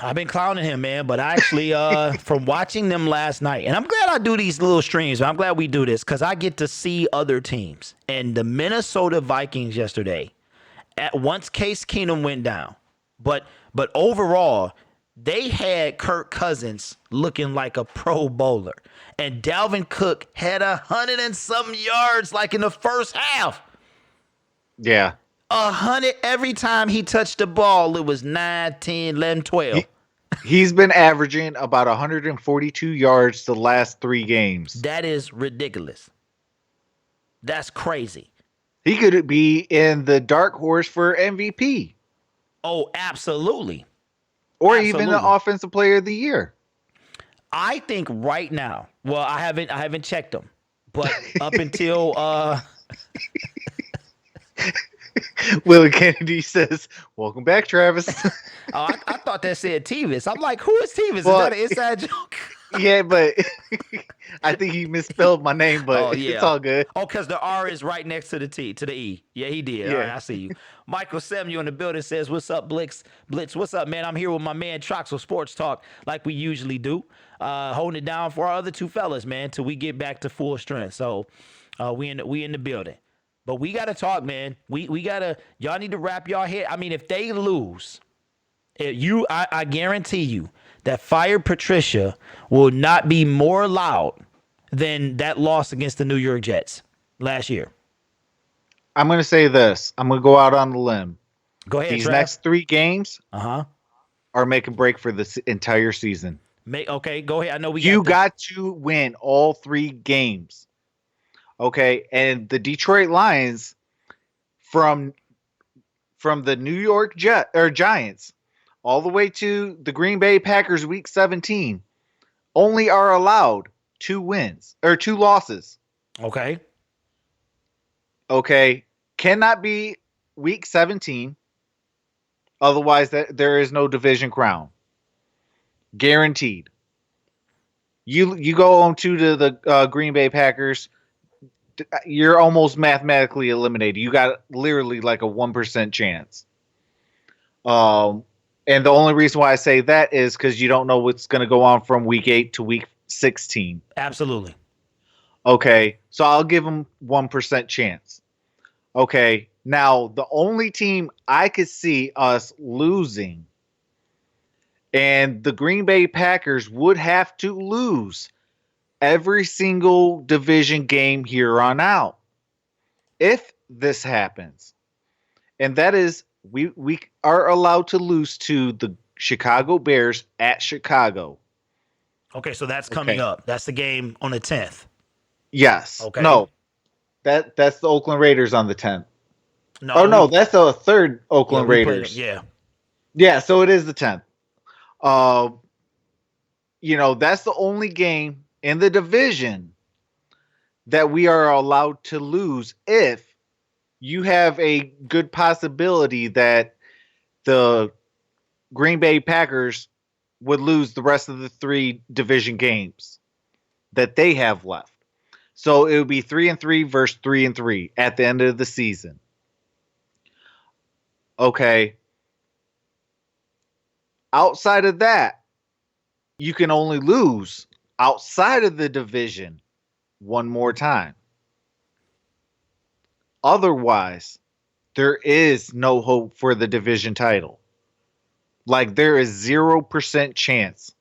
I've been clowning him, man, but I actually, from watching them last night, and I'm glad I do these little streams, but I'm glad we do this because I get to see other teams. And the Minnesota Vikings yesterday, once Case Keenum went down, but overall, they had Kirk Cousins looking like a Pro Bowler. And Dalvin Cook had 100 and some yards like in the first half. Yeah. 100 every time he touched the ball. It was 9, 10, 11, 12. He's been averaging about 142 yards the last 3 games. That is ridiculous. That's crazy. He could be in the dark horse for MVP. Oh, absolutely. Or even the offensive player of the year. I think right now, well, I haven't checked them, but up until Willie Kennedy says, "Welcome back, Travis." I thought that said Tevis. I'm like, who is Tevis? Well, is that an inside joke? Yeah, but I think he misspelled my name, but it's all good. Oh, because the R is right next to the T, to the E. Yeah, he did. Yeah. All right, I see you. Michael Samuel in the building says, "What's up, Blitz? What's up, man? I'm here with my man TROXEL'S Sports Talk, like we usually do. Holding it down for our other 2 fellas, man, till we get back to full strength. So we in the building. But we got to talk, man. We got to, y'all need to wrap y'all head. I mean, if they lose, I guarantee you that Fired Patricia will not be more loud than that loss against the New York Jets last year. I'm going to say this. I'm going to go out on the limb. Go ahead, These Trav. next 3 games are make a break for the entire season. Okay, go ahead. I know you got to win all 3 games. Okay, and the Detroit Lions from from the New York Giants all the way to the Green Bay Packers week 17 only are allowed 2 wins or 2 losses. Okay. Okay. Cannot be week 17. Otherwise, there is no division crown. Guaranteed. You go on to the Green Bay Packers, you're almost mathematically eliminated. You got literally like a 1% chance. And the only reason why I say that is because you don't know what's going to go on from week 8 to week 16. Absolutely. Okay, so I'll give them 1% chance. Okay, now the only team I could see us losing, and the Green Bay Packers would have to lose every single division game here on out if this happens. And that is we are allowed to lose to the Chicago Bears at Chicago. Okay, so that's coming up. That's the game on the 10th. Yes. Okay. No. That's the Oakland Raiders on the 10th. No, No, that's the third Oakland we played Raiders. it, yeah. Yeah, so it is the 10th. That's the only game in the division that we are allowed to lose if you have a good possibility that the Green Bay Packers would lose the rest of the 3 division games that they have left. So it would be 3-3 versus 3-3 at the end of the season. Okay. Outside of that, you can only lose outside of the division one more time. Otherwise, there is no hope for the division title. Like, there is 0% chance.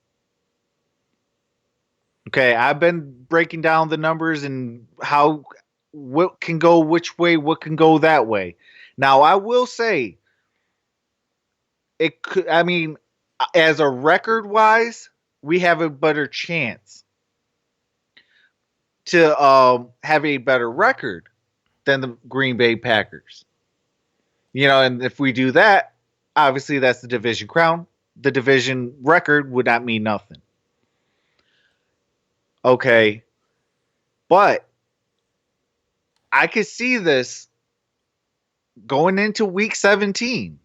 Okay, I've been breaking down the numbers and what can go which way, what can go that way. Now, I will say, as a record wise, we have a better chance to have a better record than the Green Bay Packers. And if we do that, obviously that's the division crown. The division record would not mean nothing. Okay. But I could see this going into week 17.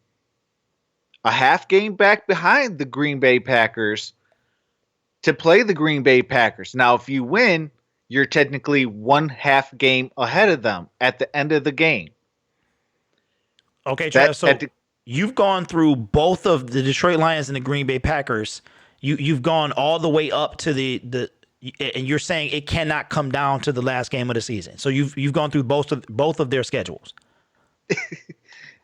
A half game back behind the Green Bay Packers to play the Green Bay Packers. Now, if you win, you're technically 1 half game ahead of them at the end of the game. Okay, Trav, so you've gone through both of the Detroit Lions and the Green Bay Packers. You've gone all the way up to the and you're saying it cannot come down to the last game of the season. So you've gone through both of their schedules.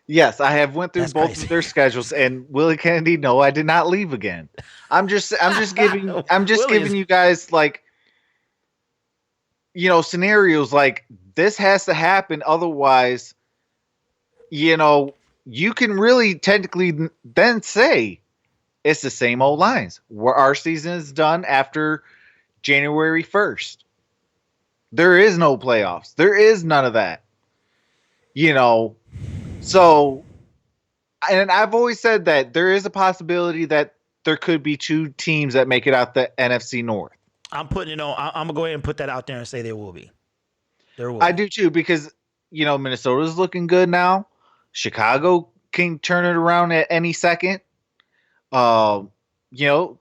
Yes, I have went through both of their schedules, and Willie Kennedy, no, I did not leave again. I'm just giving you guys scenarios like this has to happen. Otherwise, you can really technically then say it's the same old lines where our season is done after January 1st. There is no playoffs. There is none of that. So, and I've always said that there is a possibility that there could be 2 teams that make it out the NFC North. I'm putting it on. I'm gonna go ahead and put that out there and say there will be. I do too, because Minnesota's looking good now. Chicago can turn it around at any second. The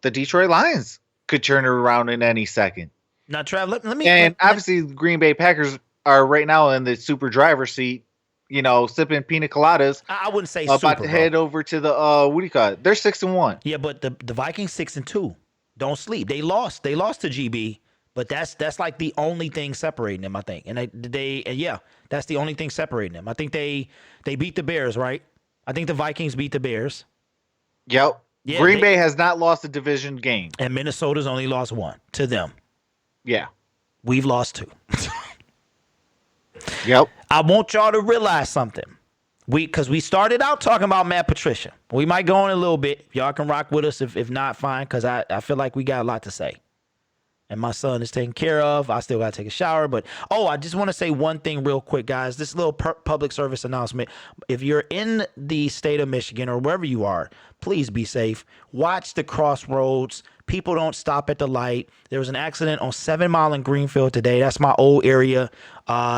Detroit Lions could turn it around in any second. Now, Trav, let me. And obviously, the Green Bay Packers are right now in the super driver's seat. Sipping pina coladas. I wouldn't say about to head over to the what do you call it? They're 6-1. Yeah, but the Vikings 6-2. Don't sleep. They lost to GB, but that's like the only thing separating them, I think. And that's the only thing separating them. I think they beat the Bears, right? I think the Vikings beat the Bears. Yep. Yeah, Green Bay has not lost a division game. And Minnesota's only lost 1 to them. Yeah. We've lost 2. Yep. I want y'all to realize something. Because we started out talking about Matt Patricia. We might go on a little bit. Y'all can rock with us. If not, fine, because I feel like we got a lot to say. and my son is taken care of. I still got to take a shower. But, I just want to say one thing real quick, guys. This little public service announcement. If you're in the state of Michigan or wherever you are, please be safe. Watch the crossroads. People don't stop at the light. There was an accident on 7 Mile in Greenfield today. That's my old area.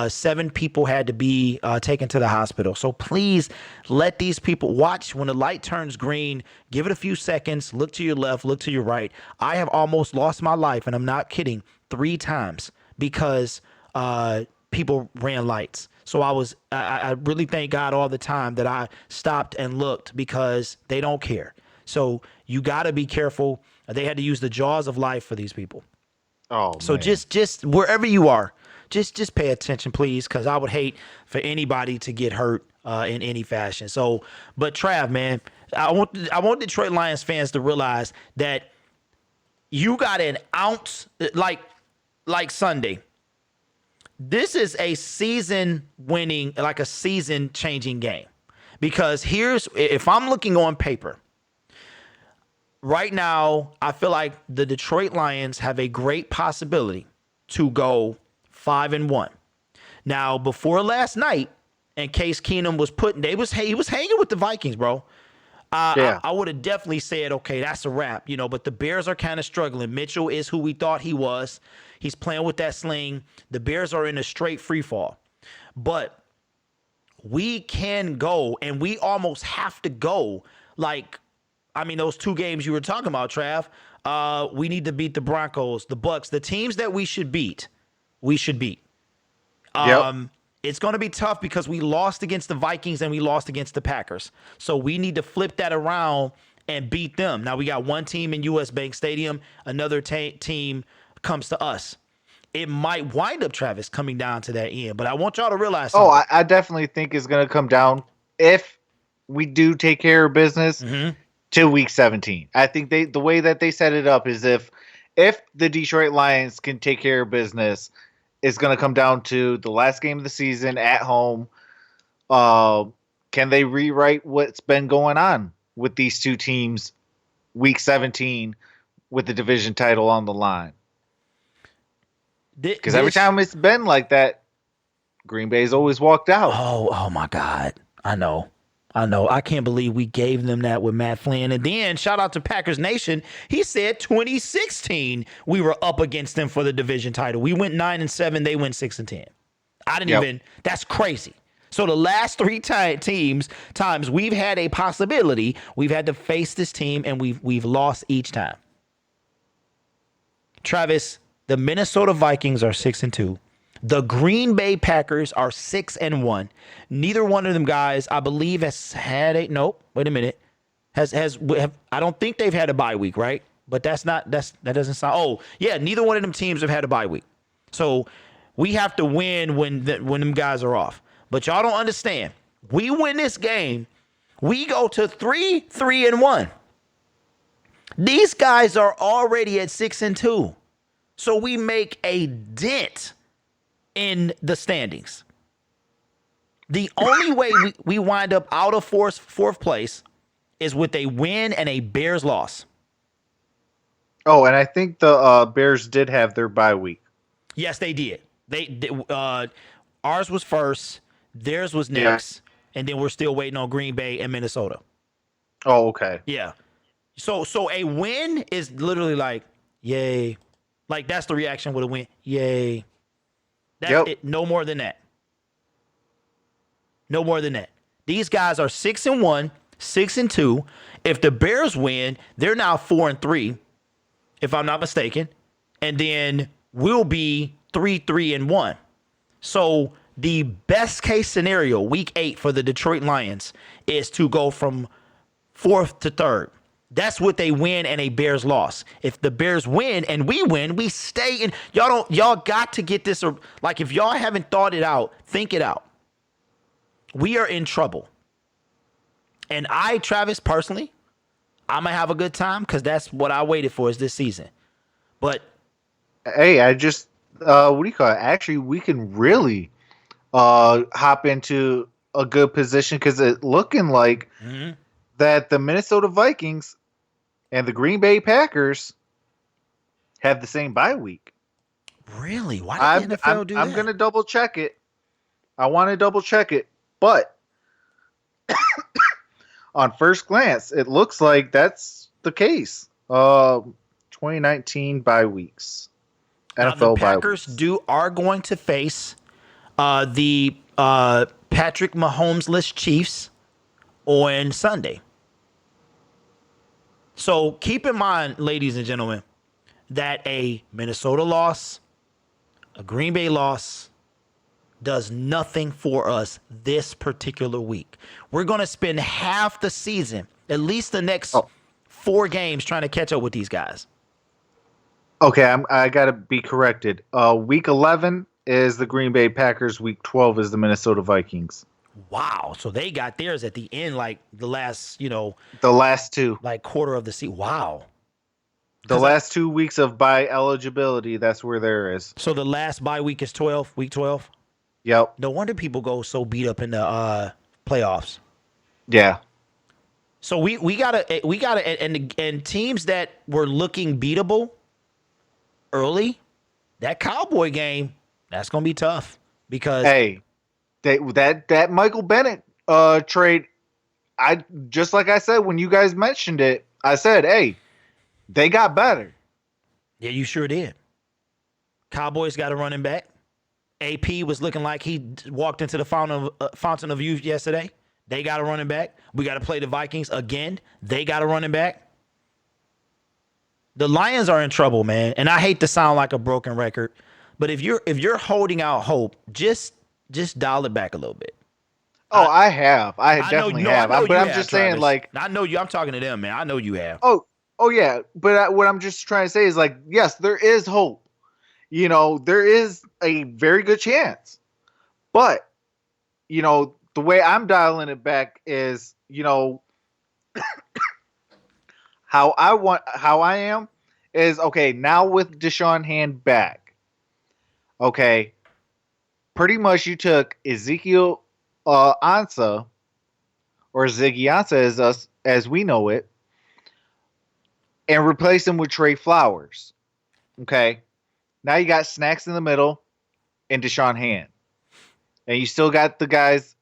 7 people had to be taken to the hospital. So please let these people watch when the light turns green. Give it a few seconds. Look to your left. Look to your right. I have almost lost my life, and I'm not kidding, 3 times because people ran lights. So I really thank God all the time that I stopped and looked because they don't care. So you got to be careful. They had to use the jaws of life for these people. Oh, so man. just wherever you are, just pay attention, please, because I would hate for anybody to get hurt in any fashion. So, but Trav, man, I want Detroit Lions fans to realize that you got an ounce like Sunday. This is a season-winning, like a season-changing game, because if I'm looking on paper. Right now, I feel like the Detroit Lions have a great possibility to go 5-1. Now, before last night, and Case Keenum was he was hanging with the Vikings, bro. Yeah. I would have definitely said, okay, that's a wrap, but the Bears are kind of struggling. Mitchell is who we thought he was. He's playing with that sling. The Bears are in a straight free fall. But we can go, and we almost have to go those 2 games you were talking about, Trav. We need to beat the Broncos, the Bucks, the teams that we should beat. Yep. It's going to be tough because we lost against the Vikings and we lost against the Packers. So we need to flip that around and beat them. Now we got one team in US Bank Stadium. Another team comes to us. It might wind up, Travis, coming down to that end. But I want y'all to realize something. Oh, I definitely think it's going to come down if we do take care of business. Mm-hmm. To week 17. I think the way that they set it up is if the Detroit Lions can take care of business, it's going to come down to the last game of the season at home. Can they rewrite what's been going on with these 2 teams week 17 with the division title on the line? Because every time it's been like that, Green Bay's always walked out. Oh my God. I know. I can't believe we gave them that with Matt Flynn. And then shout out to Packers Nation. He said 2016 we were up against them for the division title. We went 9-7. They went 6-10. That's crazy. So the last 3 times we've had a possibility, we've had to face this team, and we've lost each time. Travis, the Minnesota Vikings are 6-2. The Green Bay Packers are 6-1. Neither one of them guys, I believe, has had a wait a minute. I don't think they've had a bye week, right? But that doesn't sound. Oh, yeah, neither one of them teams have had a bye week. So we have to win when them guys are off. But y'all don't understand. We win this game, we go to 3-1. These guys are already at 6-2. So we make a dent in the standings. The only way we wind up out of fourth place is with a win and a Bears loss. Oh, and I think the Bears did have their bye week. Yes, they did. Ours was first, theirs was next, and then we're still waiting on Green Bay and Minnesota. Oh, okay. Yeah. So a win is literally like, yay. Like that's the reaction with a win. Yay. That's it. No more than that. No more than that. These guys are 6-1, 6-2. If the Bears win, they're now 4-3, if I'm not mistaken. And then we'll be 3-1. So the best case scenario, week 8 for the Detroit Lions, is to go from 4th to 3rd. That's with a win and a Bears loss. If the Bears win and we win, we stay in. Y'all got to get this. Like if y'all haven't thought it out, think it out. We are in trouble. And Travis, personally, I'm going to have a good time because that's what I waited for is this season. But hey, I just what do you call it? Actually, we can really hop into a good position because it's looking like that the Minnesota Vikings and the Green Bay Packers have the same bye week. Really? Why did the NFL do that? I'm going to double check it. I want to double check it. But on first glance, it looks like that's the case. 2019 bye weeks. Now, NFL the bye Packers weeks. are going to face the Patrick Mahomes-less Chiefs on Sunday. So keep in mind, ladies and gentlemen, that a Minnesota loss, a Green Bay loss, does nothing for us this particular week. We're going to spend half the season, at least the next 4 games, trying to catch up with these guys. Okay, I got to be corrected. Week 11 is the Green Bay Packers. Week 12 is the Minnesota Vikings. Wow. So they got theirs at the end, like the last, the last 2. like quarter of the season. Wow. The last 2 weeks of bye eligibility, that's where there is. So the last bye week is week 12? Yep. No wonder people go so beat up in the playoffs. Yeah. So we gotta and teams that were looking beatable early, that Cowboy game, that's gonna be tough because that Michael Bennett trade, I just like I said when you guys mentioned it, I said, hey, they got better. Yeah, you sure did. Cowboys got a running back. AP was looking like he walked into the fountain of youth yesterday. They got a running back. We got to play the Vikings again. They got a running back. The Lions are in trouble, man. And I hate to sound like a broken record, but if you're holding out hope, just dial it back a little bit. Oh, I have. I definitely have. But I'm just saying, Travis. like, I know you. I'm talking to them, man. I know you have. Oh yeah. But what I'm just trying to say is, like, yes, there is hope. There is a very good chance. But, the way I'm dialing it back is, how I am is, okay, now with Deshaun Hand back, okay, pretty much you took Ezekiel Ansah, or Ziggy Ansah as we know it, and replaced him with Trey Flowers. Okay. Now you got Snacks in the middle and Deshaun Hand. And you still got the guys,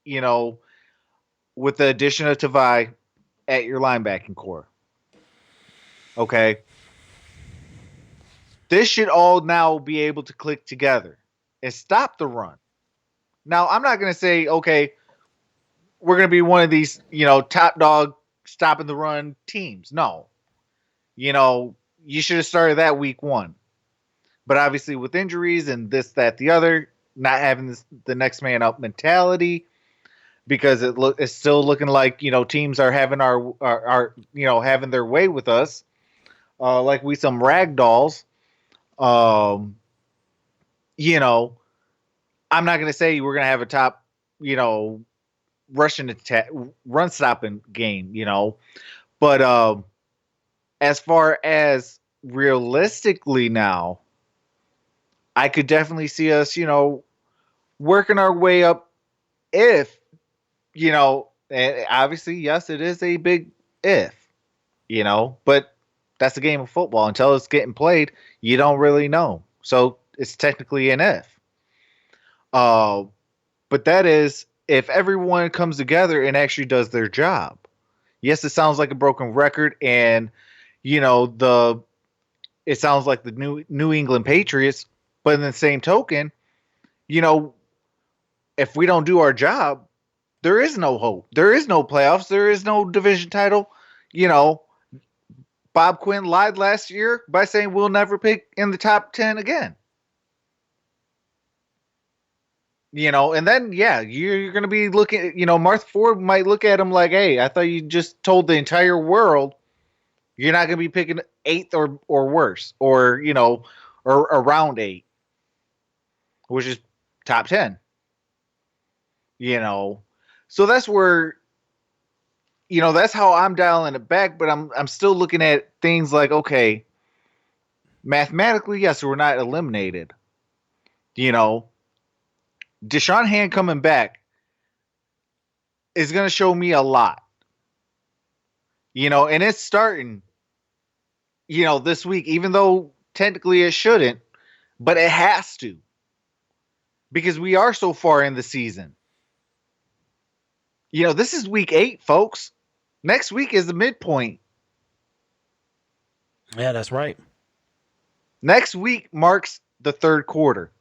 with the addition of Tavai at your linebacking core. Okay. This should all now be able to click together and stop the run. Now, I'm not going to say, okay, we're going to be one of these, top dog stopping the run teams. No. You should have started that week 1. But obviously with injuries and this, that, the other, not having the next man up mentality, because it's still looking like, teams are having our having their way with us, like we some rag dolls. I'm not going to say we're going to have a top, Russian attack, run stopping game, but as far as realistically now, I could definitely see us, working our way up if, and obviously, yes, it is a big if, but that's a game of football. Until it's getting played, you don't really know. So it's technically an if. But that is if everyone comes together and actually does their job. Yes, it sounds like a broken record, and it sounds like the New England Patriots. But in the same token, if we don't do our job, there is no hope. There is no playoffs. There is no division title. Bob Quinn lied last year by saying we'll never pick in the top 10 again. And then, yeah, you're going to be looking, Martha Ford might look at him like, hey, I thought you just told the entire world you're not going to be picking 8th or worse, or around 8, which is top 10. So that's where, that's how I'm dialing it back, but I'm still looking at things like, okay, mathematically, yes, we're not eliminated. Deshaun Hand coming back is going to show me a lot. And it's starting, this week, even though technically it shouldn't, but it has to. Because we are so far in the season. This is week 8, folks. Next week is the midpoint. Yeah, that's right. Next week marks the third quarter.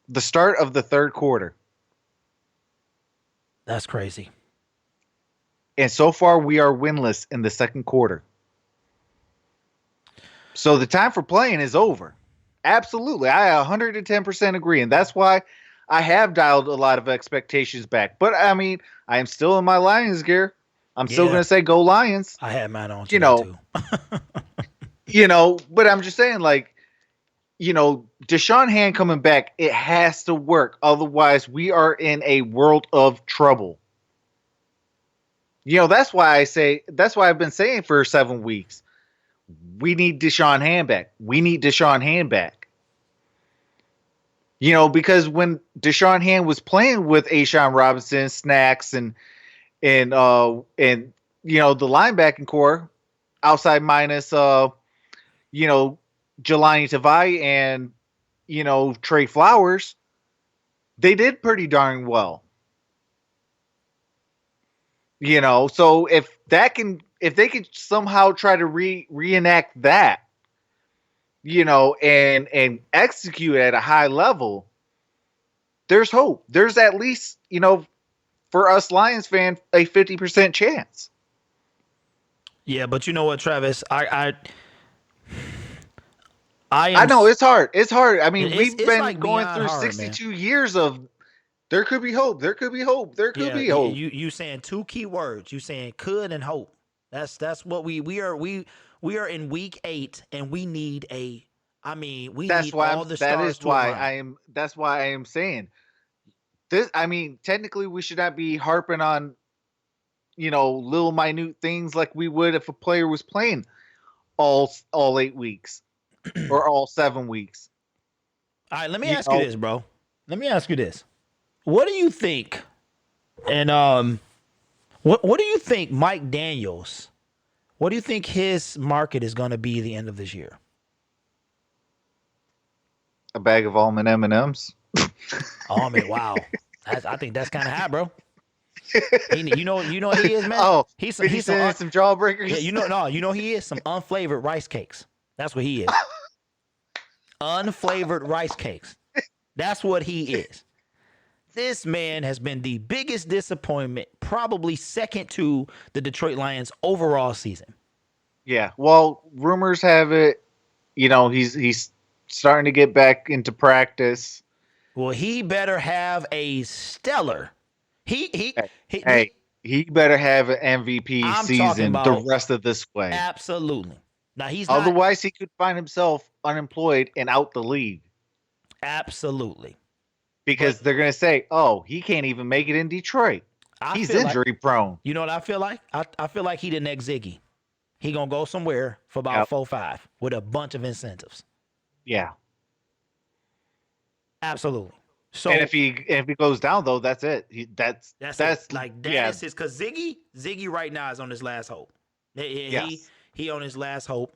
The start of the third quarter. That's crazy. And so far, we are winless in the second quarter. So the time for playing is over. Absolutely. I 110% agree. And that's why I have dialed a lot of expectations back. But, I mean, I am still in my Lions gear. I'm still going to say go Lions. I had mine on too. But I'm just saying, like, Deshaun Hand coming back, it has to work. Otherwise, we are in a world of trouble. That's why I've been saying for 7 weeks, we need Deshaun Hand back. We need Deshaun Hand back. Because when Deshaun Hand was playing with Ashawn Robinson, Snacks, and the linebacking core, outside minus Jelani Tavai and Trey Flowers, they did pretty darn well. So if they could somehow try to reenact that, and execute at a high level, there's hope. There's at least, for us Lions fans, a 50% chance. Yeah, but you know what, Travis? I know it's hard. It's hard. I mean, we've been like going beyond through hard, 62 years of there could be hope. There could be hope. There could be hope. You saying 2 key words. You saying could and hope. That's what we are in week 8 and we need need all the stars to align. That's why I am saying this. I mean, technically we should not be harping on little minute things like we would if a player was playing all 8 weeks or all 7 weeks. All right, let me ask you this, bro. Let me ask you this. What do you think? And what do you think Mike Daniels? What do you think his market is going to be at the end of this year? A bag of almond M&Ms. Almond, wow. I think that's kind of high, bro. You know what he is, man. Oh, he's some jawbreakers. Yeah, he is some unflavored rice cakes. That's what he is. Unflavored rice cakes. That's what he is. This man has been the biggest disappointment, probably second to the Detroit Lions overall season. Yeah, well, rumors have it, he's starting to get back into practice. Well, he better have a stellar. He better have an MVP season the rest of this way. Absolutely. Now otherwise he could find himself unemployed and out the league. Absolutely. Because they're going to say, oh, he can't even make it in Detroit. He's injury prone. You know what I feel like? I feel like he the next Ziggy. He going to go somewhere for about 4-5 with a bunch of incentives. Yeah. Absolutely. So and if he goes down though, that's it. That's like that is his, because Ziggy right now is on his last hope. He on his last hope.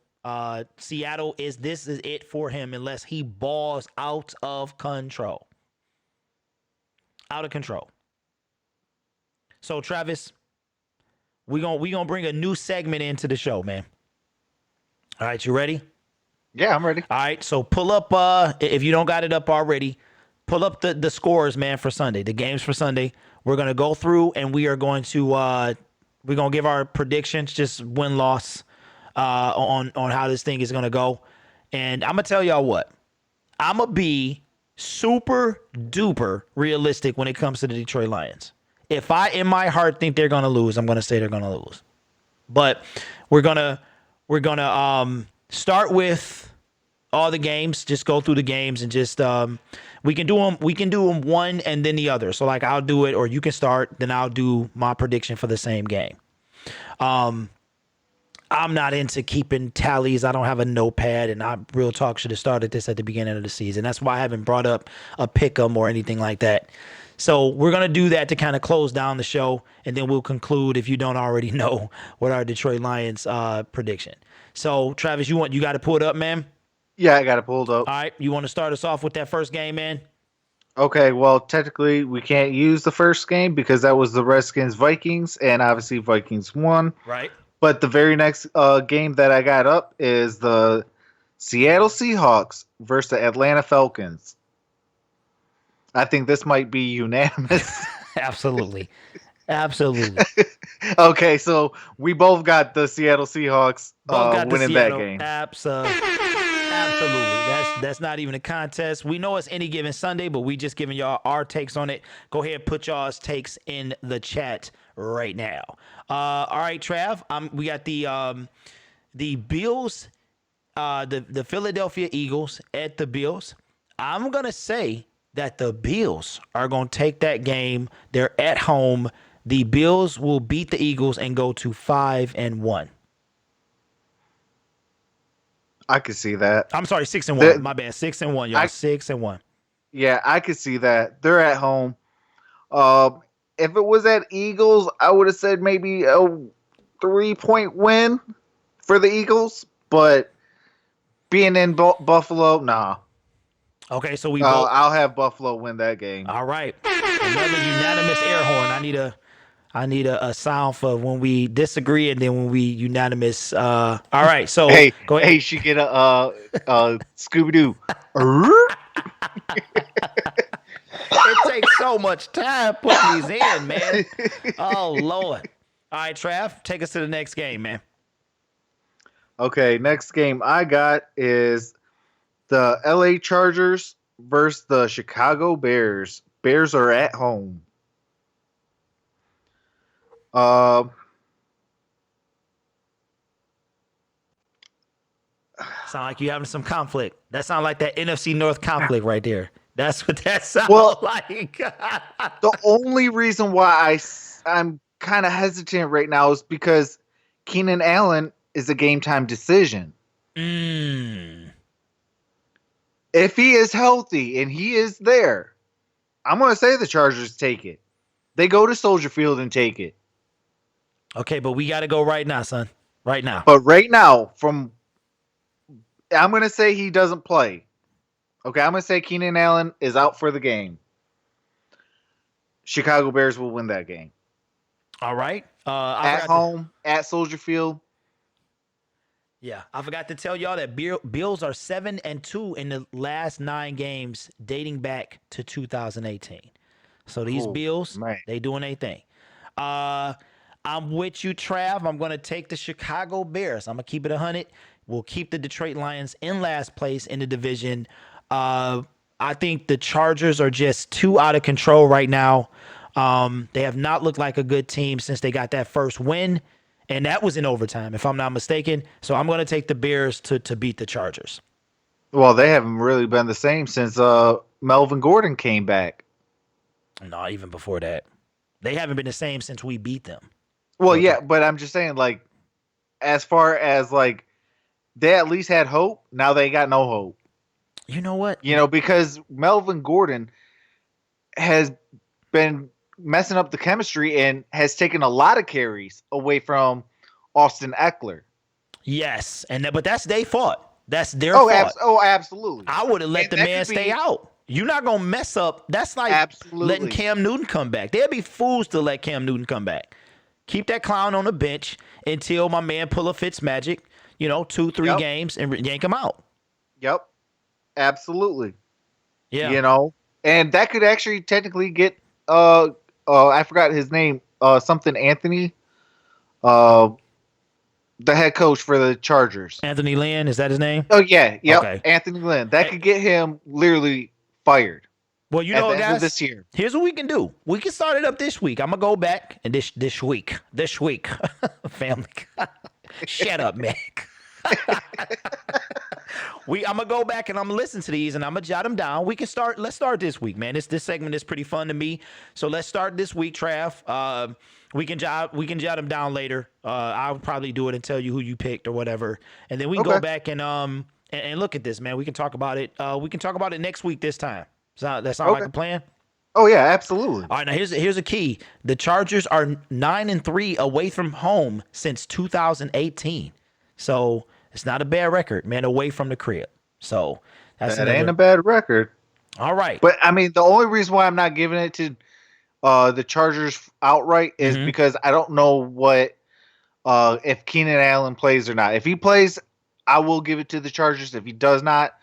Seattle this is it for him unless he balls out of control. Out of control. So Travis, we gonna bring a new segment into the show, man. All right, you ready? Yeah, I'm ready. All right, so pull up if you don't got it up already, pull up the scores, man, for Sunday, the games for Sunday. We're gonna go through and we are going to we're gonna give our predictions, just win-loss on how this thing is gonna go. And I'm gonna tell y'all what. I'm gonna be super duper realistic when it comes to the Detroit Lions. If I in my heart think they're gonna lose, I'm gonna say they're gonna lose. But we're gonna start with all the games. Just go through the games and just we can do them one and then the other. So like I'll do it, or you can start, then I'll do my prediction for the same game. I'm not into keeping tallies. I don't have a notepad, and I real talk should have started this at the beginning of the season. That's why I haven't brought up a pick'em or anything like that. So we're going to do that to kind of close down the show, and then we'll conclude, if you don't already know, what our Detroit Lions prediction. So, Travis, you got to pull it up, man? Yeah, I got it pulled up. All right, you want to start us off with that first game, man? Okay, well, technically, we can't use the first game because that was the Redskins Vikings, and obviously Vikings won. Right. But the very next game that I got up is the Seattle Seahawks versus the Atlanta Falcons. I think this might be unanimous. Absolutely. Absolutely. Okay, so we both got the Seattle Seahawks Both got the winning Seattle. that game. Absolutely. That's not even a contest. We know it's any given Sunday, but we just giving y'all our takes on it. Go ahead and put y'all's takes in the chat right now. All right, Trav. We got the Bills, the Philadelphia Eagles at the Bills. I'm gonna say that the Bills are gonna take that game. They're at home. The Bills will beat the Eagles and go to 5-1. I could see that. I'm sorry, 6-1. My bad, 6-1, y'all. 6-1. Yeah, I could see that. They're at home. If it was at Eagles, I would have said maybe a 3-point win for the Eagles. But being in Buffalo, nah. Okay, so we both. I'll have Buffalo win that game. All right, another unanimous air horn. I need a sound for when we disagree and then when we unanimous. All right, so Hey, go ahead. hey, she get a Scooby Doo. It takes so much time putting these in, man. Oh Lord. All right, Trav, take us to the next game, man. Okay, next game I got is the LA Chargers versus the Chicago Bears. Bears are at home. Sound like you having some conflict. That sound like that NFC North conflict right there. That's what that sounds like. The only reason why I'm kind of hesitant right now is because Keenan Allen is a game time decision. If he is healthy and he is there, I'm going to say the Chargers take it. They go to Soldier Field and take it. Okay, but we got to go right now, son. Right now. But right now, I'm going to say he doesn't play. Okay, I'm going to say Keenan Allen is out for the game. Chicago Bears will win that game. All right. At home, at Soldier Field. Yeah, I forgot to tell y'all that Bills are 7-2 in the last 9 games dating back to 2018. So these Bills, they doing their thing. I'm with you, Trav. I'm going to take the Chicago Bears. I'm going to keep it 100. We'll keep the Detroit Lions in last place in the division. I think the Chargers are just too out of control right now. They have not looked like a good team since they got that first win, and that was in overtime, if I'm not mistaken. So I'm going to take the Bears to beat the Chargers. Well, they haven't really been the same since Melvin Gordon came back. No, even before that. They haven't been the same since we beat them. Well, yeah, but I'm just saying, like, as far as, like, they at least had hope, now they got no hope. You know what? Because Melvin Gordon has been messing up the chemistry and has taken a lot of carries away from Austin Eckler. Yes, but that's their fault. That's their fault. Absolutely. I would have let the man stay out. You're not going to mess up. That's like letting Cam Newton come back. They'd be fools to let Cam Newton come back. Keep that clown on the bench until my man pull a Fitzmagic, 2-3 games and yank him out. Yep. Absolutely. Yeah. And that could actually technically get I forgot his name, something Anthony, the head coach for the Chargers. Anthony Lynn, is that his name? Oh yeah, yep. Okay. Anthony Lynn. That could get him literally fired. Well, at the end guys, of this year. Here's what we can do. We can start it up this week. I'm gonna go back and this week, family. Shut up, man. I'm gonna go back and I'm gonna listen to these and I'm gonna jot them down. Let's start this week, man. This segment is pretty fun to me. So let's start this week, Trav. We can jot them down later. I'll probably do it and tell you who you picked or whatever. And then we can go back and look at this, man. We can talk about it. We can talk about it next week this time. That sound like a plan? Oh yeah, absolutely. All right, now here's a key. The Chargers are 9-3 away from home since 2018. So it's not a bad record, man, away from the crib. So that's That ain't another. a bad record. All right. But I mean, the only reason why I'm not giving it to the Chargers outright is Mhm. because I don't know what if Keenan Allen plays or not. If he plays, I will give it to the Chargers. If he does not,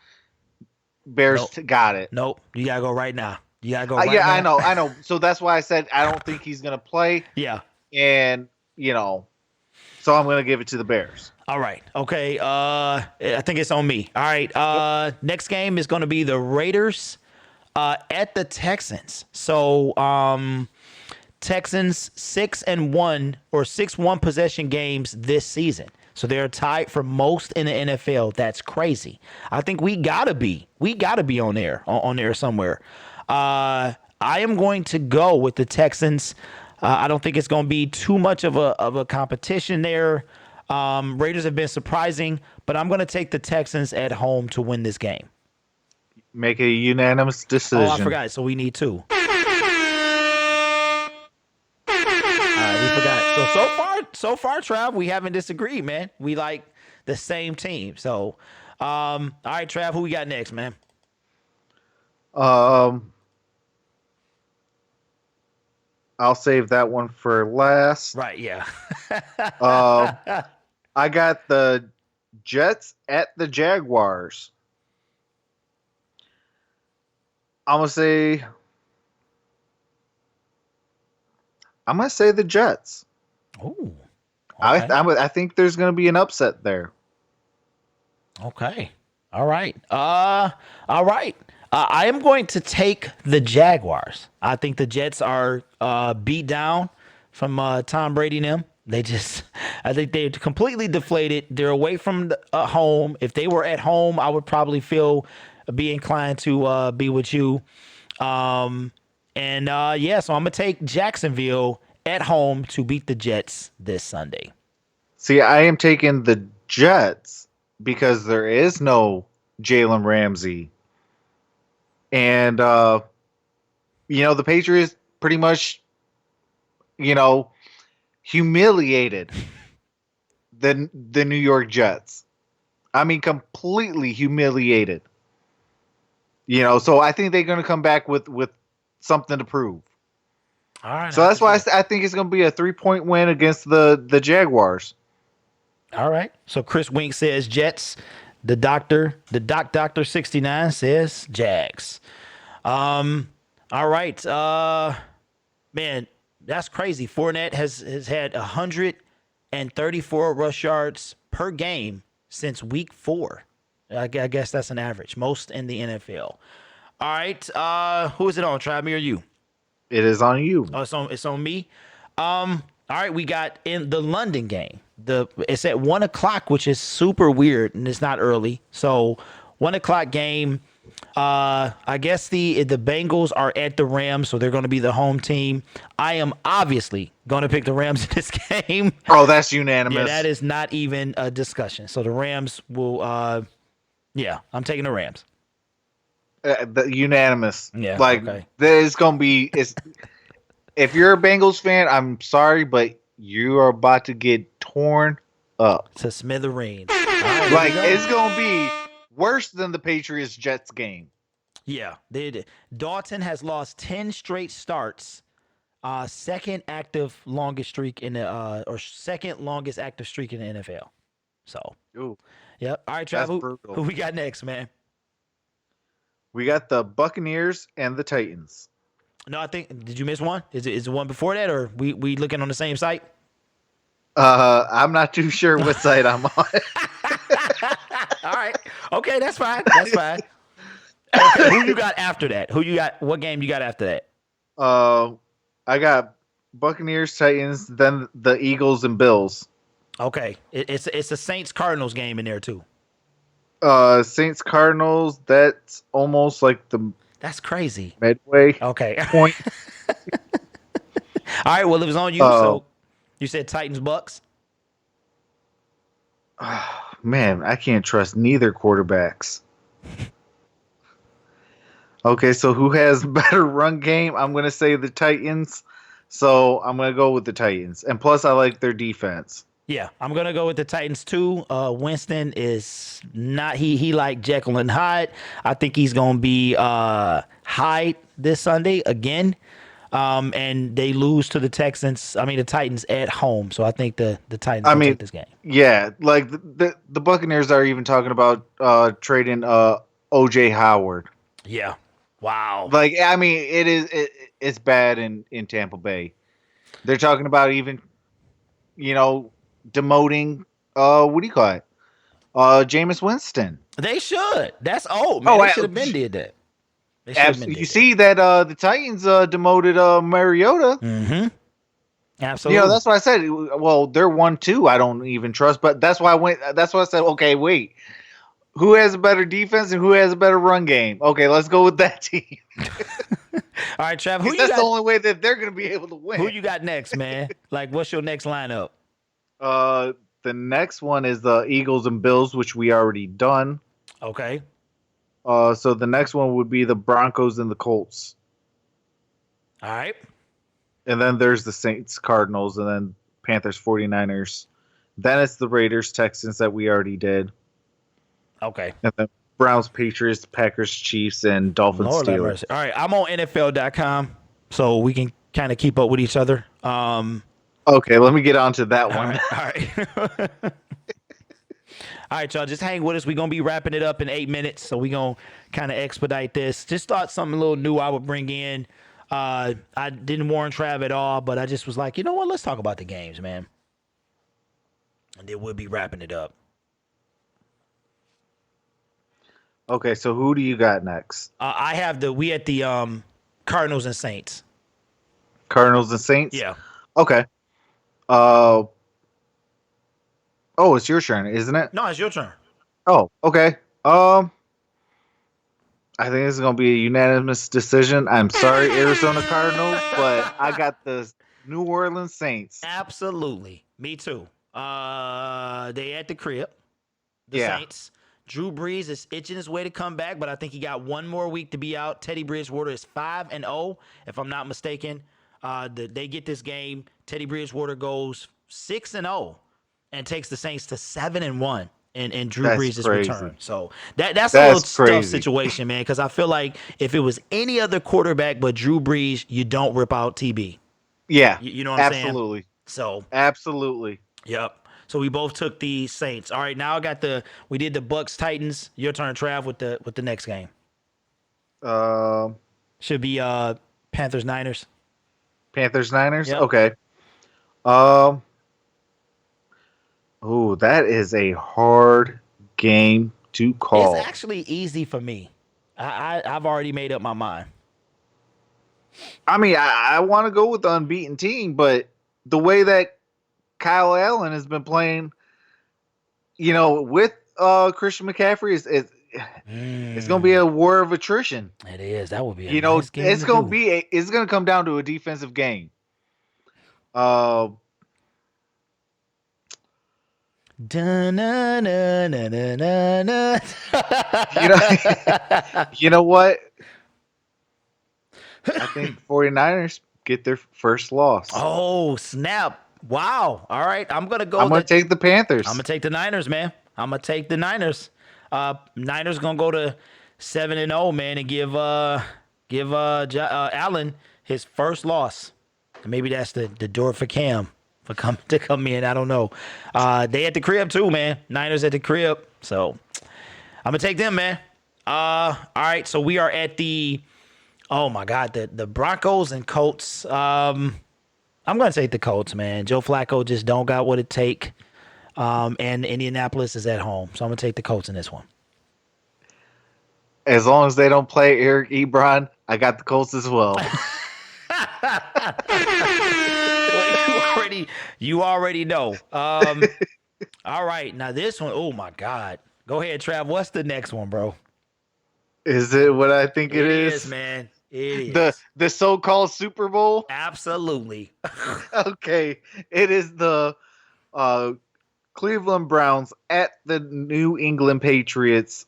Bears Nope. got it. Nope. You gotta go right now. You gotta go right Yeah, now. I know. So that's why I said I don't think he's gonna play, Yeah. and so I'm gonna give it to the Bears. All right. Okay. I think it's on me. All right. Next game is gonna be the Raiders at the Texans. So Texans 6-1 or 6-1 possession games this season. So they're tied for most in the NFL. That's crazy. I think we gotta be on there somewhere. I am going to go with the Texans. I don't think it's going to be too much of a competition there. Raiders have been surprising, but I'm going to take the Texans at home to win this game. Make a unanimous decision. Oh, I forgot. So we need two. All right, we forgot. So far, Trav, we haven't disagreed, man. We like the same team. So, all right, Trav, who we got next, man? I'll save that one for last. Right, yeah. I got the Jets at the Jaguars. I'm gonna say the Jets. Ooh. Okay. I think there's gonna be an upset there. Okay. All right. All right. I am going to take the Jaguars. I think the Jets are beat down from Tom Brady and them. I think they're completely deflated. They're away from home. If they were at home, I would probably be inclined to be with you. So I'm gonna take Jacksonville at home to beat the Jets this Sunday. See, I am taking the Jets because there is no Jalen Ramsey. And, the Patriots pretty much, humiliated the New York Jets. I mean, completely humiliated. So I think they're going to come back with something to prove. All right. So that's why I think it's going to be a 3-point win against the Jaguars. All right. So Chris Wink says Jets. The Doctor 69 says Jags. All right. Man, that's crazy. Fournette has had 134 rush yards per game since week 4. I guess that's an average, most in the NFL. All right. Who is it on? Try me or you? It is on you. Oh, it's on me. All right, we got in the London game. It's at 1:00, which is super weird, and it's not early. So 1:00 game. I guess the Bengals are at the Rams, so they're going to be the home team. I am obviously going to pick the Rams in this game. Oh, that's unanimous. Yeah, that is not even a discussion. So the Rams will. I'm taking the Rams. Unanimous. Yeah. Okay. There's going to be. If you're a Bengals fan, I'm sorry, but you are about to get torn up To smithereens. It's going to be worse than the Patriots Jets game. Yeah, they did. Dalton has lost 10 straight starts. Second longest streak in the second longest active streak in the NFL. So, Ooh, yep. All right, Trav, brutal. who we got next, man? We got the Buccaneers and the Titans. No, I think did you miss one? Is it one before that, or we looking on the same site? I'm not too sure what site I'm on. All right. Okay, that's fine. That's fine. Okay, who you got after that? What game you got after that? I got Buccaneers, Titans, then the Eagles and Bills. Okay, it's a Saints Cardinals game in there too. Saints Cardinals. That's almost like That's crazy. midway Okay. point. All right. Well, it was on you. So you said Titans Bucks. Man, I can't trust neither quarterbacks. Okay, so who has better run game? I'm going to say the Titans. So I'm going to go with the Titans. And plus, I like their defense. Yeah, I'm gonna go with the Titans too. Winston is not he like Jekyll and Hyde. I think he's gonna be Hyde this Sunday again. And they lose to the Titans at home. So I think the Titans I gonna mean, take this game. yeah, like the Buccaneers are even talking about trading OJ Howard. Yeah. Wow. Like, I mean, it's bad in Tampa Bay. They're talking about even, demoting what do you call it? Jameis Winston. They should. That's old, man. Oh, They should have been did that. They should have been Absolutely. did You that. see that the Titans demoted Mariota. Mm-hmm. Absolutely. That's why I said. Well, they're 1-2. I don't even trust, but that's why I went. That's why I said, okay, wait. Who has a better defense and who has a better run game? Okay, let's go with that team. All right, Trav. Who you That's got? the only way that they're going to be able to win. Who you got next, man? Like, what's your next lineup? The next one is the Eagles and Bills, which we already done. Okay. So the next one would be the Broncos and the Colts. All right. And then there's the Saints, Cardinals, and then Panthers, 49ers. Then it's the Raiders, Texans that we already did. Okay. And then Browns, Patriots, Packers, Chiefs, and Dolphins, Lord have Steelers. mercy. All right. I'm on NFL.com, so we can kind of keep up with each other. Okay, let me get on to that one. All right. All right, y'all. Just hang with us. We're going to be wrapping it up in 8 minutes, so we're going to kind of expedite this. Just thought something a little new I would bring in. I didn't warn Trav at all, but I just was like, you know what? Let's talk about the games, man. And then we'll be wrapping it up. Okay, so who do you got next? I have we at the Cardinals and Saints. Cardinals and Saints? Yeah. Okay. It's your turn, isn't it? No, it's your turn. Oh, okay. I think this is going to be a unanimous decision. I'm sorry, Arizona Cardinals, but I got the New Orleans Saints. Absolutely. Me too. They at the crib. The Yeah. Saints. Drew Brees is itching his way to come back, but I think he got one more week to be out. Teddy Bridgewater is 5-0, if I'm not mistaken. They get this game. Teddy Bridgewater goes 6-0 and takes the Saints to 7-1 in Drew Brees' crazy. return. So that's a little tough crazy. situation, man, because I feel like if it was any other quarterback but Drew Brees, you don't rip out TB. Yeah. You know what I'm saying? Absolutely. So, Absolutely. yep. So we both took the Saints. All right, now we did the Bucks Titans. Your turn, Trav, with the next game. Should be Panthers Niners. Panthers Niners? Yep. Okay. That is a hard game to call. It's actually easy for me. I've already made up my mind. I mean, I want to go with the unbeaten team, but the way that Kyle Allen has been playing, with Christian McCaffrey, it's going to be a war of attrition. It is. That would be a It's nice game going to be it's going to come down to a defensive game. You know what? I think 49ers get their first loss. Oh, snap. Wow. All right. I'm going to take the Panthers. I'm going to take the Niners, man. I'm going to take the Niners. Niners going to go to 7-0, man, and give Allen his first loss. Maybe that's the door for Cam to come in. I don't know. They at the crib too, man. Niners at the crib. So I'm going to take them, man. All right. So we are at oh my God, the Broncos and Colts. I'm going to take the Colts, man. Joe Flacco just don't got what it take. And Indianapolis is at home. So I'm going to take the Colts in this one. As long as they don't play Eric Ebron, I got the Colts as well. Well, you already know. All right. Now this one, oh my God. Go ahead, Trav. What's the next one, bro? Is it what I think it It is? is, man. It is. The so-called Super Bowl? Absolutely. Okay. It is the Cleveland Browns at the New England Patriots.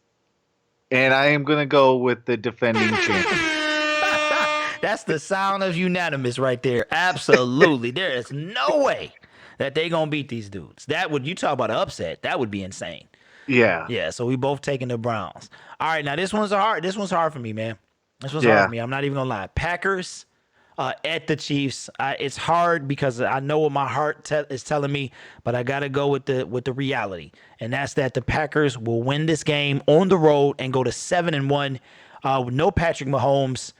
And I am going to go with the defending champion. That's the sound of unanimous right there. Absolutely. There is no way that they gonna beat these dudes. That would, you talk about an upset, that would be insane. Yeah. Yeah, so we both taking the Browns. All right, now this one's hard for me, man. This one's hard Yeah. for me. I'm not even gonna lie. Packers at the Chiefs. It's hard because I know what my heart is telling me, but I gotta go with the reality, and that's that the Packers will win this game on the road and go to 7-1 with no Patrick Mahomes.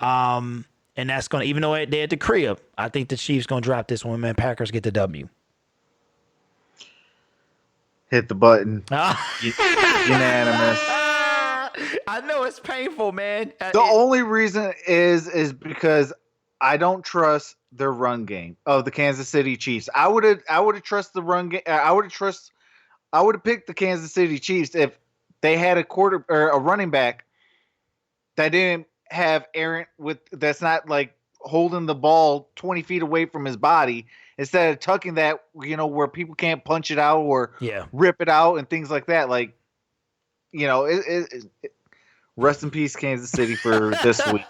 And that's gonna, even though they're at the crib, I think the Chiefs gonna drop this one, man. Packers get the W. Hit the button. Unanimous. I know it's painful, man. The only reason is because I don't trust their run game of the Kansas City Chiefs. I would have trust the run game. I would have picked the Kansas City Chiefs if they had a quarter or a running back that didn't have errant that's not like holding the ball 20 feet away from his body, instead of tucking that, where people can't punch it out or rip it out and things like that. Like, rest in peace, Kansas City, for this week.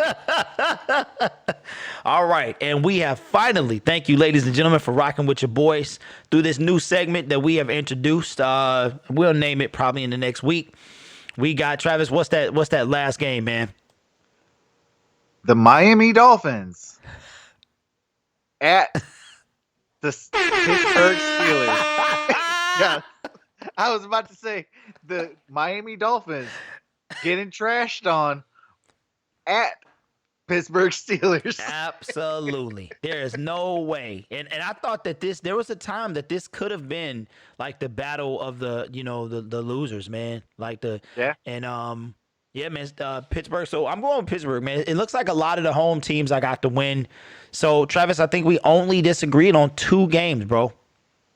All right, and we have finally, thank you, ladies and gentlemen, for rocking with your boys through this new segment that we have introduced. We'll name it probably in the next week. We got, Travis, what's that last game, man? The Miami Dolphins at the Pittsburgh Steelers. Yeah, I was about to say the Miami Dolphins getting trashed on at Pittsburgh Steelers. Absolutely. There is no way. And I thought that there was a time that this could have been like the battle of the losers, man. Like yeah, man, Pittsburgh. So I'm going with Pittsburgh, man. It looks like a lot of the home teams I got to win. So, Travis, I think we only disagreed on 2 games, bro.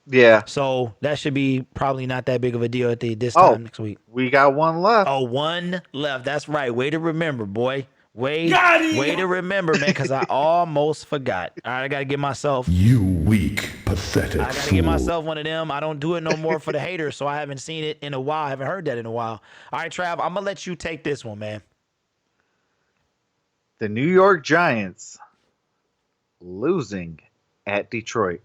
Yeah. So that should be probably not that big of a deal at this time next week. We got one left. Oh, one left. That's right. Way to remember, boy. Way to remember, man, because I almost forgot. All right, I got to give myself. You weak, pathetic I got to give myself one of them. I don't do it no more for the haters, so I haven't seen it in a while. I haven't heard that in a while. All right, Trav, I'm going to let you take this one, man. The New York Giants losing at Detroit.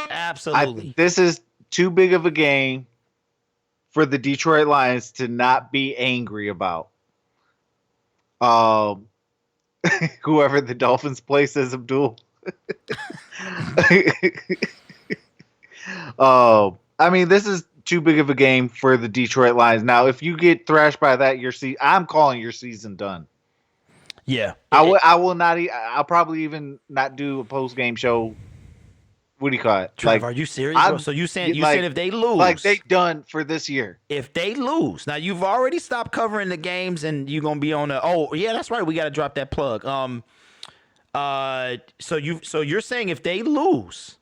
Absolutely. This is too big of a game for the Detroit Lions to not be angry about. Whoever the Dolphins play, says Abdul. I mean, this is too big of a game for the Detroit Lions. Now, if you get thrashed by that, I'm calling your season done. Yeah, I will not. I'll probably even not do a post game show. What do you call it? Trav, are you serious, bro? So you saying if they lose, like they done for this year? If they lose, now you've already stopped covering the games, and you're gonna be on the. Oh yeah, that's right. We got to drop that plug. So you're saying if they lose,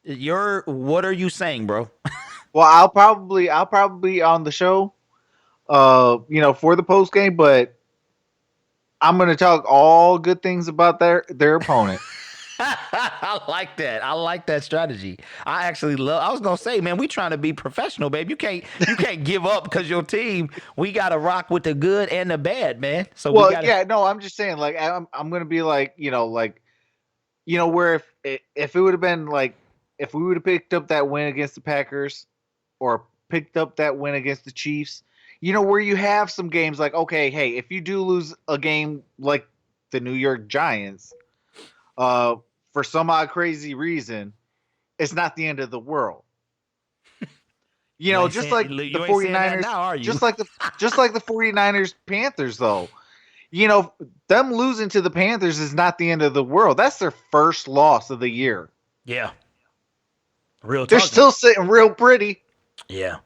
what are you saying, bro? Well, I'll probably on the show, for the post game, but I'm gonna talk all good things about their opponent. I like that. I like that strategy. I actually love. I was gonna say, man, we trying to be professional, babe. You can't give up because your team. We gotta rock with the good and the bad, man. So I'm just saying, like, I'm gonna be like, where if it would have been like, if we would have picked up that win against the Packers, or picked up that win against the Chiefs, where you have some games like, okay, hey, if you do lose a game like the New York Giants, for some odd crazy reason, it's not the end of the world. Just like the 49ers now, are you? Just like the 49ers Panthers, though. Them losing to the Panthers is not the end of the world. That's their first loss of the year. Yeah. They're still sitting real pretty. Yeah.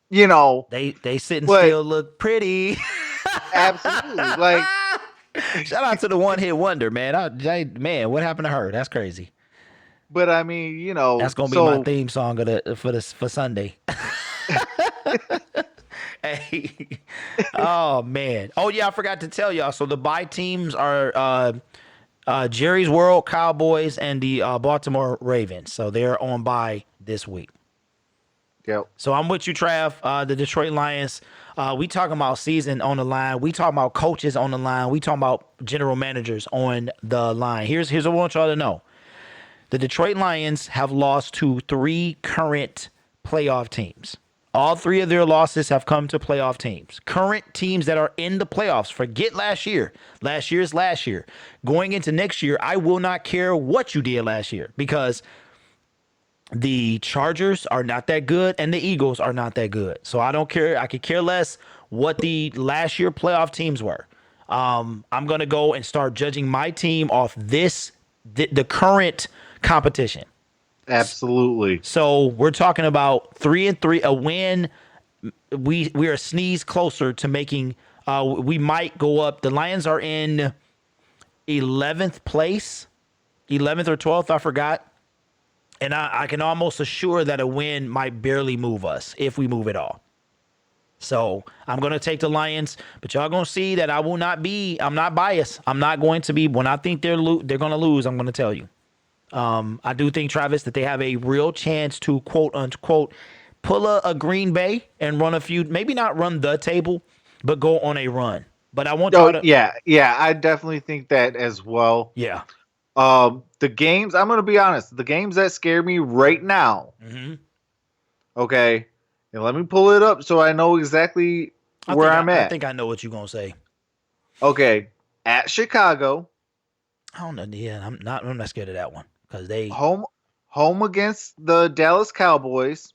They sitting still look pretty. Absolutely. Like, shout out to the one hit wonder, man. Man, what happened to her? That's crazy. But I mean, that's gonna be my theme song for Sunday. Hey, oh man. Oh yeah, I forgot to tell y'all. So the bye teams are Jerry's World Cowboys and the Baltimore Ravens. So they're on bye this week. Yep. So I'm with you, Trav. The Detroit Lions. We talking about season on the line. We talking about coaches on the line. We talking about general managers on the line. Here's what I want y'all to know. The Detroit Lions have lost to 3 current playoff teams. All 3 of their losses have come to playoff teams. Current teams that are in the playoffs. Forget last year. Last year is last year. Going into next year, I will not care what you did last year because the Chargers are not that good and the Eagles are not that good. So I don't care. I could care less what the last year playoff teams were. I'm going to go and start judging my team off the current competition. Absolutely. So we're talking about 3-3, a win. We are a sneeze closer to making. We might go up. The Lions are in 11th place, 11th or 12th. I forgot. And I can almost assure that a win might barely move us if we move at all. So I'm going to take the Lions, but y'all going to see that I'm not biased. I'm not going to be, when I think they're going to lose, I'm going to tell you. I do think, Travis, that they have a real chance to, quote unquote, pull a Green Bay and run a few, maybe not run the table, but go on a run. But I want y'all to. Yeah, I definitely think that as well. Yeah. The games, I'm going to be honest, the games that scare me right now. Mm-hmm. Okay. And let me pull it up so I know exactly where I'm at. I think I know what you're going to say. Okay. At Chicago. I don't know. Yeah, I'm not scared of that one because they home against the Dallas Cowboys.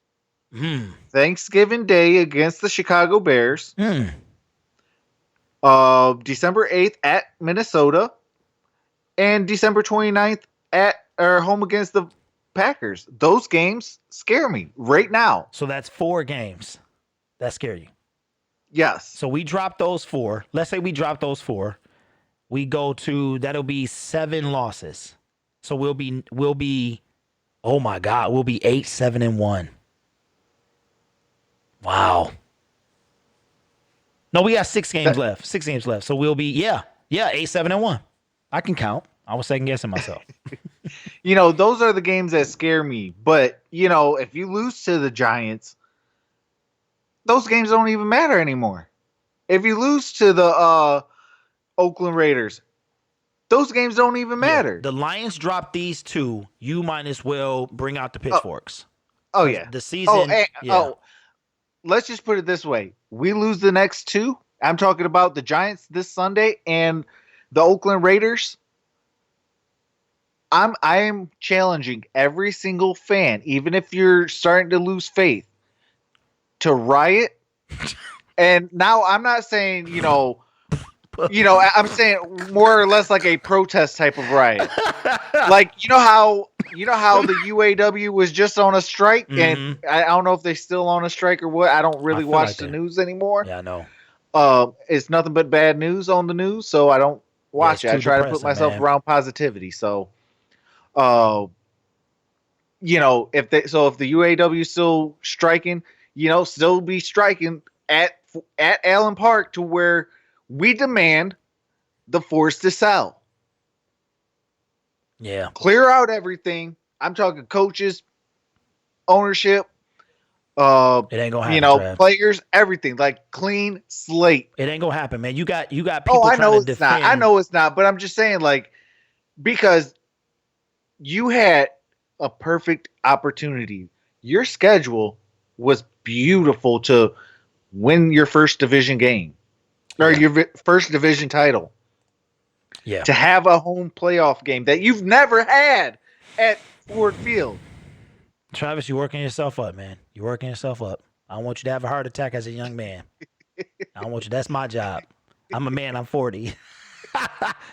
Mm. Thanksgiving Day against the Chicago Bears. Mm. December 8th at Minnesota. And December 29th home against the Packers. Those games scare me right now. So that's 4 games that scare you. Yes. So we drop those 4. Let's say we drop those 4. We go to, that'll be 7 losses. So we'll be, oh my God, we'll be 8-7-1. Wow. No, we got 6 games left. 6 games left. So we'll be, 8-7-1. I can count. I was second guessing myself. Those are the games that scare me. But, if you lose to the Giants, those games don't even matter anymore. If you lose to the Oakland Raiders, those games don't even matter. Yeah, the Lions dropped these 2. You might as well bring out the pitchforks. Oh yeah. The season. Let's just put it this way. We lose the next 2. I'm talking about the Giants this Sunday and the Oakland Raiders. I am challenging every single fan, even if you're starting to lose faith, to riot. And now I'm not saying, I'm saying more or less like a protest type of riot. Like, how the UAW was just on a strike, and I don't know if they're still on a strike or what. I don't really watch the news anymore. Yeah, I know. It's nothing but bad news on the news, so I don't watch it. I try to put myself around positivity. So, if the UAW is still striking, still be striking at Allen Park to where we demand the force to sell. Yeah. Clear out everything. I'm talking coaches, ownership, it ain't gonna happen, Trav. players, everything. Like clean slate. It ain't gonna happen, man. You got people I know trying to it's defend. not. I know it's not, but I'm just saying, like, because you had a perfect opportunity. Your schedule was beautiful to win your first division game. Or your first division title. Yeah. To have a home playoff game that you've never had at Ford Field. Travis, you're working yourself up, man. You're working yourself up. I don't want you to have a heart attack as a young man. I don't want you. That's my job. I'm a man. I'm 40.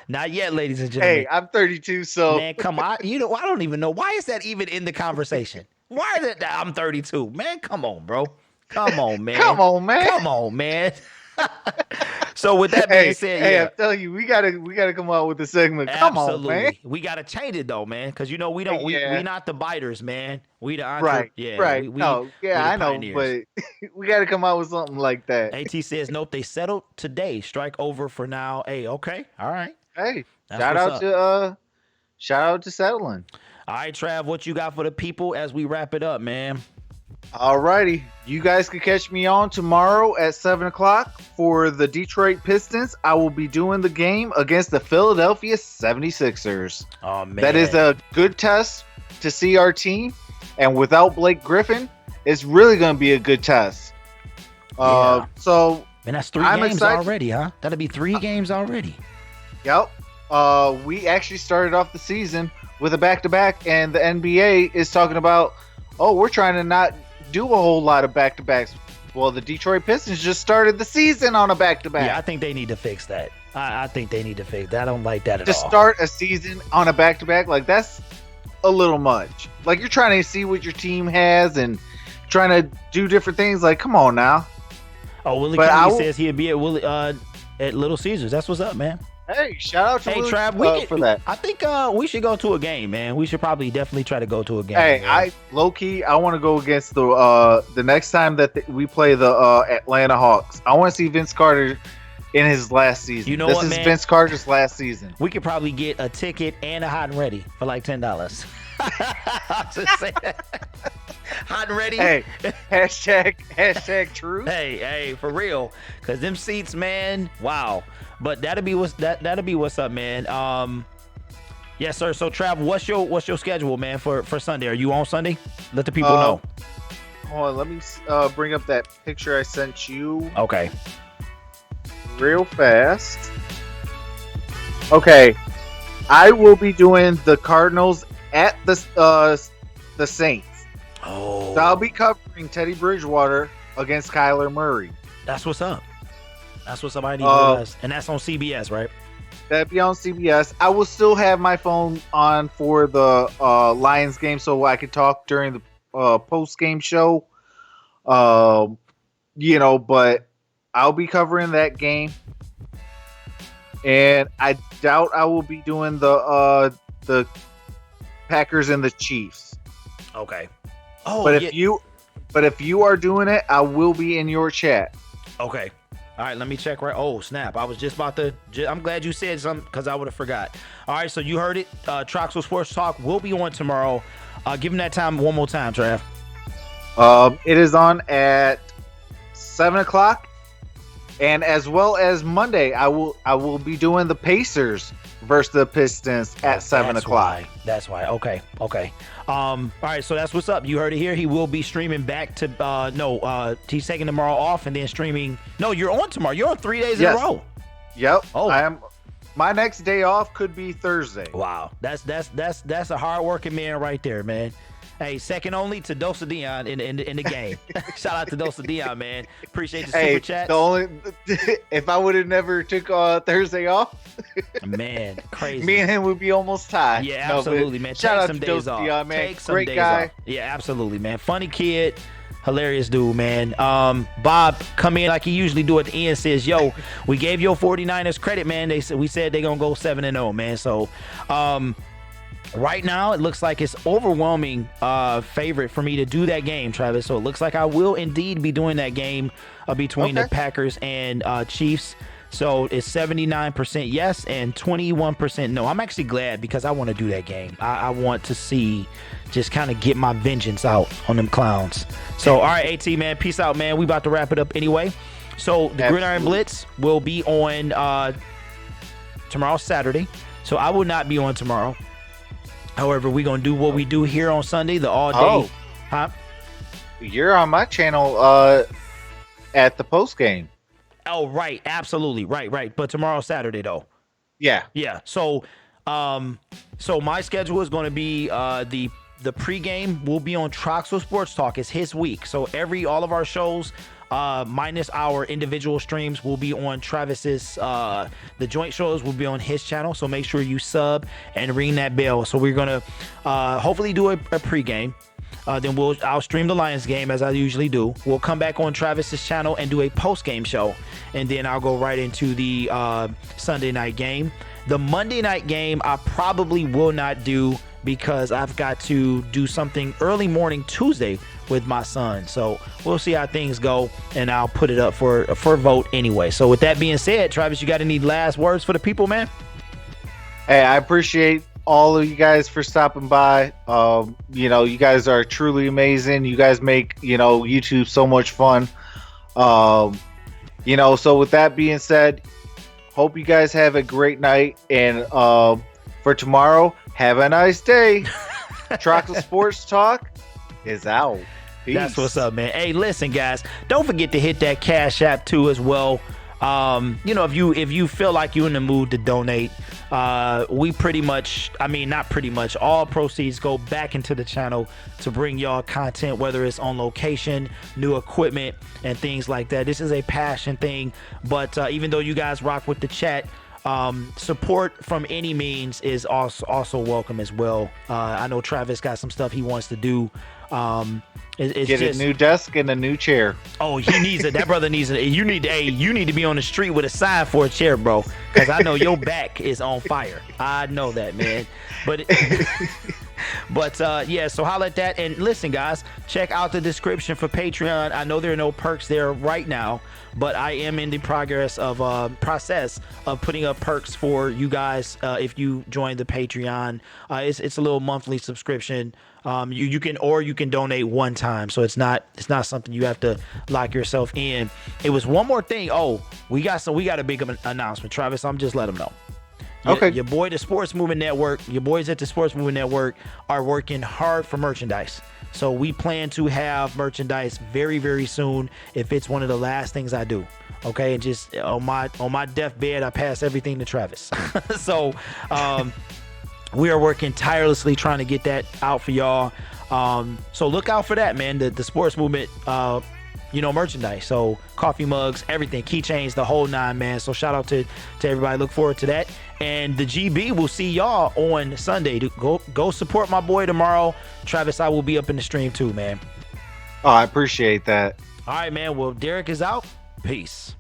Not yet, ladies and gentlemen. Hey, I'm 32, so. Man, come on. I don't even know. Why is that even in the conversation? Why is it that I'm 32? Man, come on, bro. Come on, man. Come on, man. Come on, man. So with that being said, I'm telling you, we gotta come out with the segment. Come on, man. We gotta change it though, man, because we not the biters, man. We the right. We, I know, but we gotta come out with something like that. AT says nope. They settled today. Strike over for now. Hey, okay, all right. Hey, shout out to settling. All right, Trav, what you got for the people as we wrap it up, man? Alrighty, you guys can catch me on tomorrow at 7:00 for the Detroit Pistons. I will be doing the game against the Philadelphia 76ers. Oh man, that is a good test to see our team, and without Blake Griffin, it's really going to be a good test. So, and that's 3 I'm games excited. already, huh? That'll be 3 games already. Yep. We actually started off the season with a back-to-back, and the NBA is talking about, we're trying to not do a whole lot of back-to-backs. Well, the Detroit Pistons just started the season on a back-to-back. Yeah, I think they need to fix that. I think they need to fix that. I don't like that at To all. start a season on a back-to-back, like, that's a little much. Like, you're trying to see what your team has and trying to do different things. Like, come on now. Oh, Willie But Kennedy says he'd be at Little Caesars. That's what's up, man. Hey, shout out to Hey, Luke, Trav, for that. I think we should go to a game, man. We should probably definitely try to go to a game. Hey, man. low key, I want to go against the next time that we play the Atlanta Hawks. I want to see Vince Carter in his last season. You know this what, is man? Vince Carter's last season. We could probably get a ticket and a hot and ready for like $10. Just saying. Hot and ready. Hey, hashtag truth. Hey, for real, cause them seats, man. Wow. But that'll be what's up, man. Yes, sir. So, Trav, what's your schedule, man, for Sunday? Are you on Sunday? Let the people know. Hold on, let me bring up that picture I sent you Okay. real fast. Okay, I will be doing the Cardinals at the Saints. Oh, So I'll be covering Teddy Bridgewater against Kyler Murray. that's what's up. That's what's up. I didn't even realize. And that's on CBS, right? That'd be on CBS. I will still have my phone on for the Lions game so I could talk during the post game show. But I'll be covering that game, and I doubt I will be doing the Packers and the Chiefs. Okay. Oh, But yeah. if you are doing it, I will be in your chat. Okay. All right, let me check right. Oh, snap. I was just about to. I'm glad you said something because I would have forgot. All right, so you heard it. Troxel Sports Talk will be on tomorrow. Give him that time one more time, Trav. It is on at 7:00, and as well as Monday, I will be doing the Pacers versus the Pistons at 7:00. That's why. Okay. All right, so that's what's up. You heard it here. He will be streaming back to he's taking tomorrow off and then streaming. No, you're on tomorrow. You're on 3 days in a row. Yep. Oh. I am. My next day off could be Thursday. Wow. That's a hard-working man right there, man. Hey, second only to Dosa Dion in the game. Shout out to Dosa Dion, man. Appreciate the super chat. If I would have never took Thursday off, Man, crazy. me and him would be almost tied. Yeah, No, absolutely, but man. Shout Take out some to days Dose off. Dion, man. Take some Great days guy. off. Yeah, absolutely, man. Funny kid. Hilarious dude, man. Bob come in like he usually do at the end, says, yo, we gave your 49ers credit, man. We said they're gonna go 7-0, man. So right now it looks like it's overwhelming favorite for me to do that game, Travis. So it looks like I will indeed be doing that game between the Packers and Chiefs. So it's 79% yes and 21% no. I'm actually glad because I want to do that game. I want to see, just kind of get my vengeance out on them clowns. So, all right, AT, man, peace out, man. We about to wrap it up anyway. So the Gridiron Blitz will be on tomorrow, Saturday. So I will not be on tomorrow. However, we're going to do what we do here on Sunday, the all day. Oh. Huh? You're on my channel at the post game. Oh, right. Absolutely. Right. But tomorrow, Saturday, though. Yeah. Yeah. So my schedule is going to be the pregame will be on Troxel Sports Talk. It's his week. So all of our shows, minus our individual streams, will be on Travis's. The joint shows will be on his channel. So make sure you sub and ring that bell. So we're gonna hopefully do a pregame. Then I'll stream the Lions game as I usually do. We'll come back on Travis's channel and do a post-game show. And then I'll go right into the Sunday night game. The Monday night game I probably will not do because I've got to do something early morning Tuesday with my son. So we'll see how things go, and I'll put it up for vote anyway. So with that being said, Travis, you got any last words for the people, man? Hey, I appreciate all of you guys for stopping by. You guys are truly amazing. You guys make, YouTube so much fun. So with that being said, hope you guys have a great night. And for tomorrow, have a nice day. Troxel Sports Talk is out. Peace. That's what's up, man. Hey, listen, guys, don't forget to hit that Cash App too as well. If you feel like you're in the mood to donate, we pretty much, not pretty much, all proceeds go back into the channel to bring y'all content, whether it's on location, new equipment, and things like that. This is a passion thing, but even though you guys rock with the chat, support from any means is also welcome as well. I know Travis got some stuff he wants to do. Get a new desk and a new chair. Oh, he needs it. That brother needs it. You need to be on the street with a sign for a chair, bro, because I know your back is on fire. I know that, man. But yeah, so holla at that. And listen, guys, check out the description for Patreon. I know there are no perks there right now, but I am in the process of putting up perks for you guys if you join the Patreon. It's a little monthly subscription. You can donate one time, so it's not something you have to lock yourself in. It was one more thing. Oh, we got a big announcement, Travis. I'm just let them know. Okay. Your boy, the Sports Movement Network, your boys at the Sports Movement Network are working hard for merchandise. So we plan to have merchandise very, very soon. If it's one of the last things I do, okay, and just on my deathbed, I pass everything to Travis. So. We are working tirelessly trying to get that out for y'all. So look out for that, man. The Sports Movement, merchandise. So coffee mugs, everything, keychains, the whole nine, man. So shout out to everybody. Look forward to that. And the GB will see y'all on Sunday. Go support my boy tomorrow. Travis, I will be up in the stream too, man. Oh, I appreciate that. All right, man. Well, Derek is out. Peace.